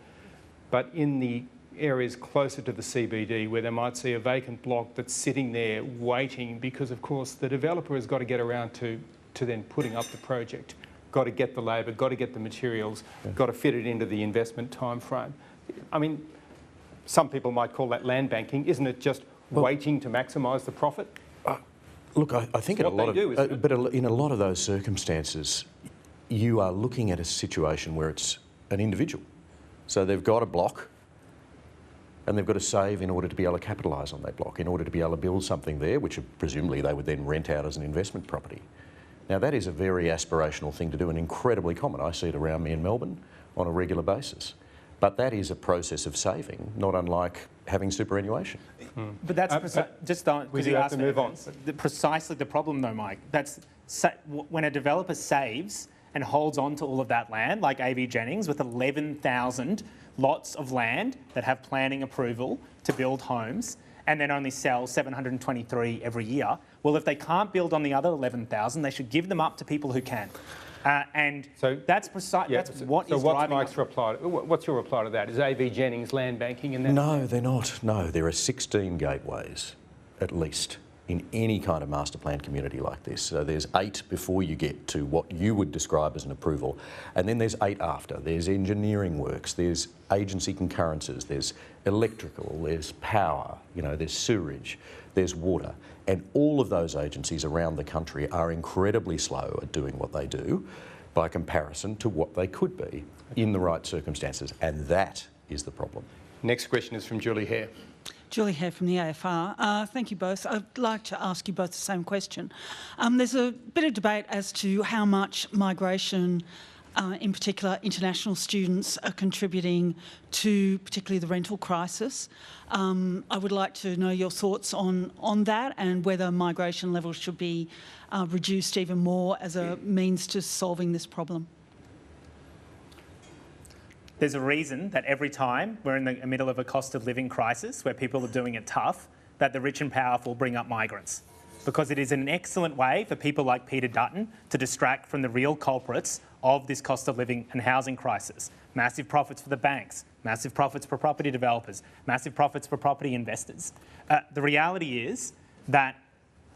but in the areas closer to the CBD where they might see a vacant block that's sitting there waiting because, of course, the developer has got to get around to then putting up the project, got to get the labour, got to get the materials, got to fit it into the investment time frame. I mean, some people might call that land banking. Isn't it just waiting to maximise the profit? Look, I think in a lot of, but in a lot of those circumstances, you are looking at a situation where it's an individual. So they've got a block, and they've got to save in order to be able to capitalise on that block, in order to be able to build something there, which presumably they would then rent out as an investment property. Now, that is a very aspirational thing to do and incredibly common. I see it around me in Melbourne on a regular basis. But that is a process of saving, not unlike having superannuation. But that's just don't. We do have to move on. Precisely the problem, though, Mike. That's when a developer saves and holds on to all of that land, like AV Jennings, with 11,000 lots of land that have planning approval to build homes, and then only sell 723 every year. Well, if they can't build on the other 11,000, they should give them up to people who can. And so that's precise. Yeah, that's what is driving. Mike's reply? What's your reply to that? Is AV Jennings land banking in that? No, they're not. No, there are 16 gateways, at least, in any kind of master plan community like this. So there's 8 before you get to what you would describe as an approval, and then there's 8 after. There's engineering works, there's agency concurrences, there's electrical, there's power, there's sewerage, there's water. And all of those agencies around the country are incredibly slow at doing what they do by comparison to what they could be in the right circumstances. And that is the problem. Next question is from Julie Hare. Julie Hare from the AFR. Thank you both. I'd like to ask you both the same question. There's a bit of debate as to how much migration, in particular international students, are contributing to particularly the rental crisis. I would like to know your thoughts on that and whether migration levels should be reduced even more as a means to solving this problem. There's a reason that every time we're in the middle of a cost of living crisis where people are doing it tough, that the rich and powerful bring up migrants. Because it is an excellent way for people like Peter Dutton to distract from the real culprits of this cost of living and housing crisis. Massive profits for the banks, massive profits for property developers, massive profits for property investors. The reality is that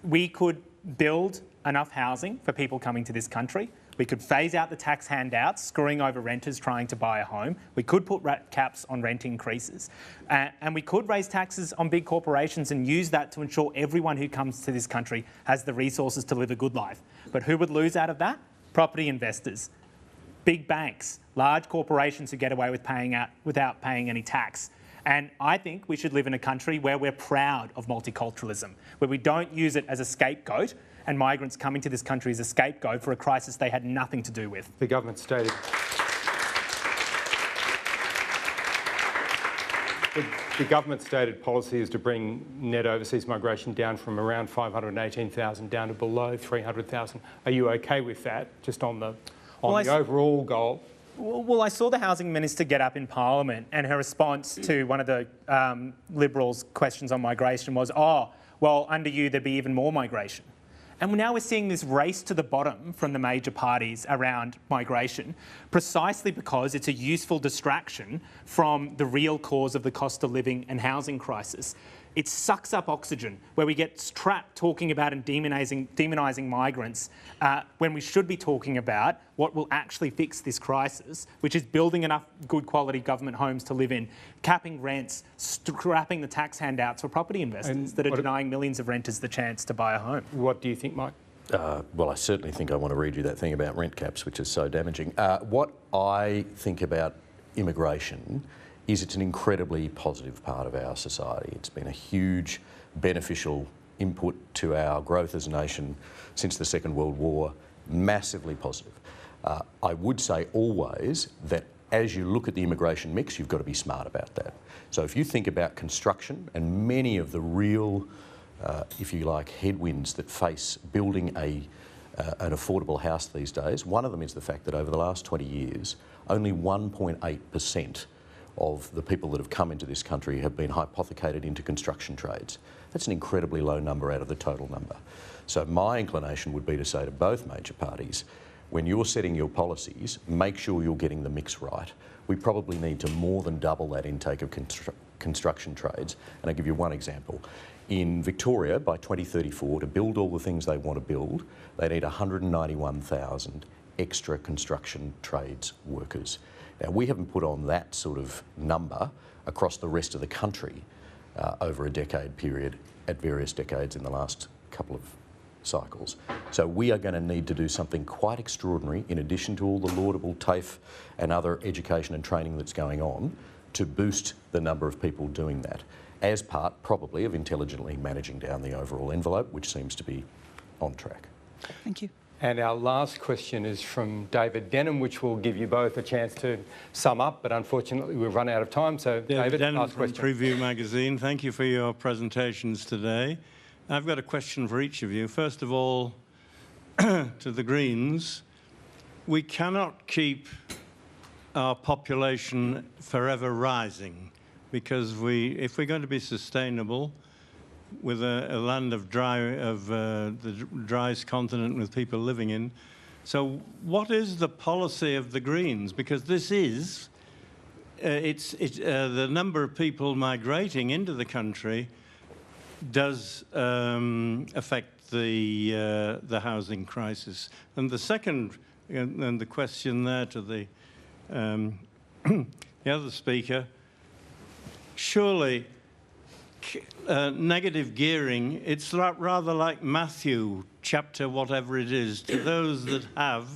we could build enough housing for people coming to this country. We could phase out the tax handouts, screwing over renters trying to buy a home. We could put caps on rent increases. And we could raise taxes on big corporations and use that to ensure everyone who comes to this country has the resources to live a good life. But who would lose out of that? Property investors, big banks, large corporations who get away with paying out without paying any tax. And I think we should live in a country where we're proud of multiculturalism, where we don't use it as a scapegoat and migrants coming to this country as a scapegoat for a crisis they had nothing to do with. The government stated... The government stated policy is to bring net overseas migration down from around 518,000 down to below 300,000. Are you okay with that, just on the overall goal? Well, I saw the Housing Minister get up in Parliament and her response to one of the Liberals' questions on migration was, well, under you there'd be even more migration. And now we're seeing this race to the bottom from the major parties around migration, precisely because it's a useful distraction from the real cause of the cost of living and housing crisis. It sucks up oxygen, where we get trapped talking about and demonising migrants when we should be talking about what will actually fix this crisis, which is building enough good quality government homes to live in, capping rents, scrapping the tax handouts for property investors that are denying millions of renters the chance to buy a home. What do you think, Mike? Well, I certainly think I want to read you that thing about rent caps, which is so damaging. What I think about immigration is it's an incredibly positive part of our society. It's been a huge beneficial input to our growth as a nation since the Second World War, massively positive. I would say always that as you look at the immigration mix, you've got to be smart about that. So if you think about construction and many of the real, if you like, headwinds that face building an affordable house these days, one of them is the fact that over the last 20 years, only 1.8% of the people that have come into this country have been hypothecated into construction trades. That's an incredibly low number out of the total number. So my inclination would be to say to both major parties, when you're setting your policies, make sure you're getting the mix right. We probably need to more than double that intake of construction trades. And I'll give you one example. In Victoria, by 2034, to build all the things they want to build, they need 191,000 extra construction trades workers. Now, we haven't put on that sort of number across the rest of the country over a decade period at various decades in the last couple of cycles. So we are going to need to do something quite extraordinary in addition to all the laudable TAFE and other education and training that's going on to boost the number of people doing that, as part probably of intelligently managing down the overall envelope, which seems to be on track. Thank you. And our last question is from David Denham, which will give you both a chance to sum up, but unfortunately we've run out of time. So David, Denham last from question. Preview Magazine. Thank you for your presentations today. I've got a question for each of you. First of all, to the Greens, we cannot keep our population forever rising because if we're going to be sustainable with a land of the driest continent with people living in. So what is the policy of the Greens? Because this is, the number of people migrating into the country does affect the housing crisis. And the second, and the question there to the other speaker, surely negative gearing, it's rather like Matthew chapter whatever it is, to those that have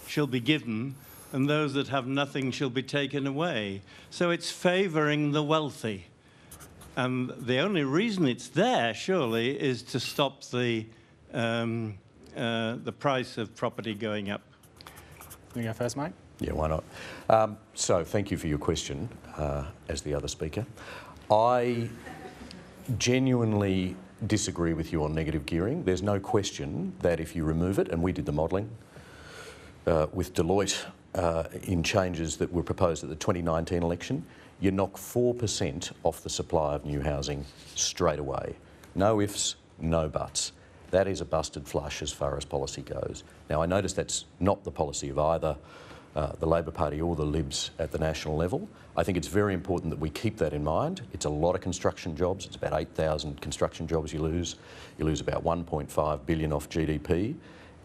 shall be given, and those that have nothing shall be taken away. So it's favouring the wealthy. And the only reason it's there, surely, is to stop the price of property going up. You go first, mate? Yeah, why not? So thank you for your question, as the other speaker. I genuinely disagree with you on negative gearing. There's no question that if you remove it, and we did the modelling with Deloitte in changes that were proposed at the 2019 election, you knock 4% off the supply of new housing straight away. No ifs, no buts. That is a busted flush as far as policy goes. Now, I notice that's not the policy of either the Labor Party or the Libs at the national level. I think it's very important that we keep that in mind. It's a lot of construction jobs. It's about 8,000 construction jobs you lose. You lose about 1.5 billion off GDP.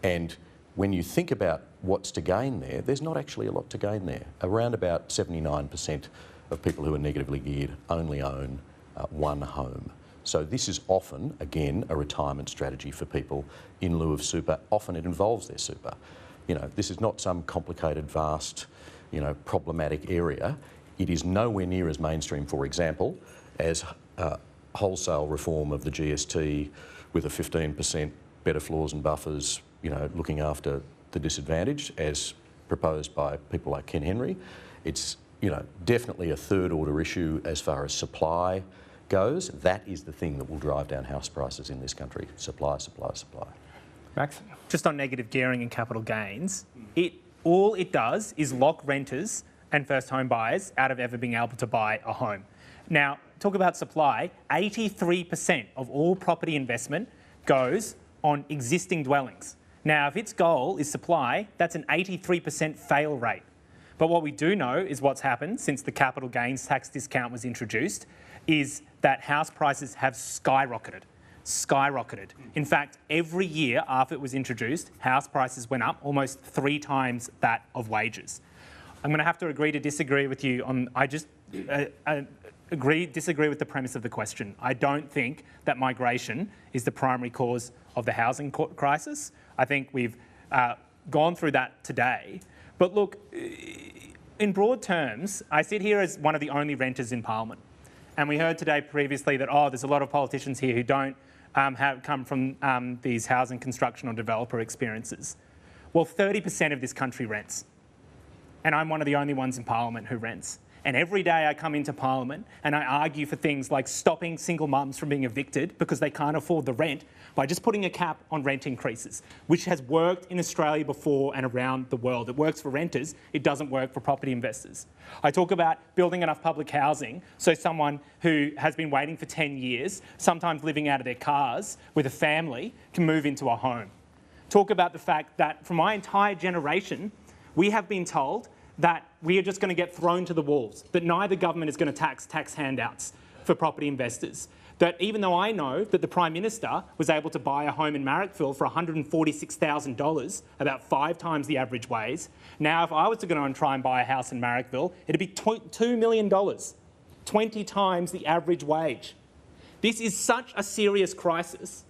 And when you think about what's to gain there, there's not actually a lot to gain there. Around about 79% of people who are negatively geared only own one home. So this is often, again, a retirement strategy for people in lieu of super. Often it involves their super. You know, this is not some complicated, vast, problematic area. It is nowhere near as mainstream, for example, as wholesale reform of the GST with a 15% better floors and buffers, looking after the disadvantaged, as proposed by people like Ken Henry. It's, definitely a third order issue as far as supply goes. That is the thing that will drive down house prices in this country. Supply, supply, supply. Max? Just on negative gearing and capital gains, all it does is lock renters and first home buyers out of ever being able to buy a home. Now, talk about supply, 83% of all property investment goes on existing dwellings. Now, if its goal is supply, that's an 83% fail rate. But what we do know is what's happened since the capital gains tax discount was introduced is that house prices have skyrocketed. In fact, every year after it was introduced, house prices went up almost 3 times that of wages. I'm going to have to agree to disagree with you on, disagree with the premise of the question. I don't think that migration is the primary cause of the housing crisis. I think we've gone through that today. But look, in broad terms, I sit here as one of the only renters in Parliament. And we heard today previously that, there's a lot of politicians here who don't come from these housing construction or developer experiences. Well, 30% of this country rents. And I'm one of the only ones in Parliament who rents. And every day I come into Parliament and I argue for things like stopping single mums from being evicted because they can't afford the rent by just putting a cap on rent increases, which has worked in Australia before and around the world. It works for renters, it doesn't work for property investors. I talk about building enough public housing so someone who has been waiting for 10 years, sometimes living out of their cars with a family, can move into a home. Talk about the fact that for my entire generation, we have been told that we are just going to get thrown to the wolves, that neither government is going to tax handouts for property investors. That even though I know that the Prime Minister was able to buy a home in Marrickville for $146,000, about 5 times the average wage, now if I was to go and try and buy a house in Marrickville, it'd be $2 million, 20 times the average wage. This is such a serious crisis,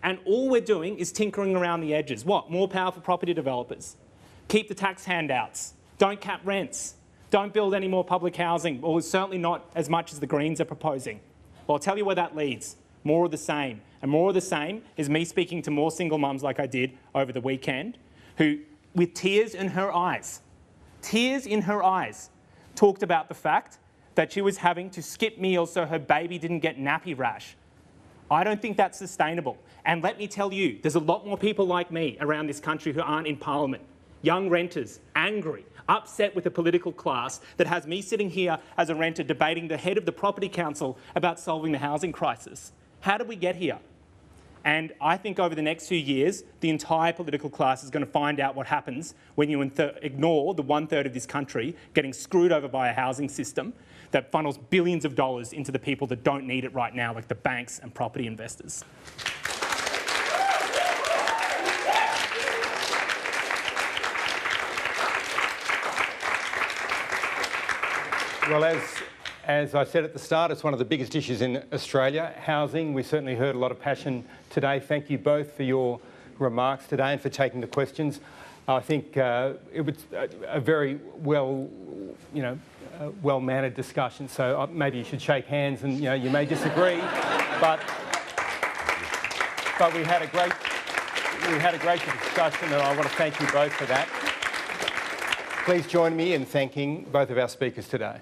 and all we're doing is tinkering around the edges. What? More power for property developers. Keep the tax handouts. Don't cap rents. Don't build any more public housing, or certainly not as much as the Greens are proposing. Well, I'll tell you where that leads. More of the same. And more of the same is me speaking to more single mums like I did over the weekend, who, with tears in her eyes, talked about the fact that she was having to skip meals so her baby didn't get nappy rash. I don't think that's sustainable. And let me tell you, there's a lot more people like me around this country who aren't in Parliament. Young renters, angry, upset with the political class that has me sitting here as a renter debating the head of the Property Council about solving the housing crisis. How did we get here? And I think over the next few years, the entire political class is going to find out what happens when you ignore the 1/3 of this country getting screwed over by a housing system that funnels billions of dollars into the people that don't need it right now, like the banks and property investors. Well, as I said at the start, it's one of the biggest issues in Australia, housing. We certainly heard a lot of passion today. Thank you both for your remarks today and for taking the questions. I think it was a very well-mannered discussion. So maybe you should shake hands, and you may disagree, but we had a great discussion, and I want to thank you both for that. Please join me in thanking both of our speakers today.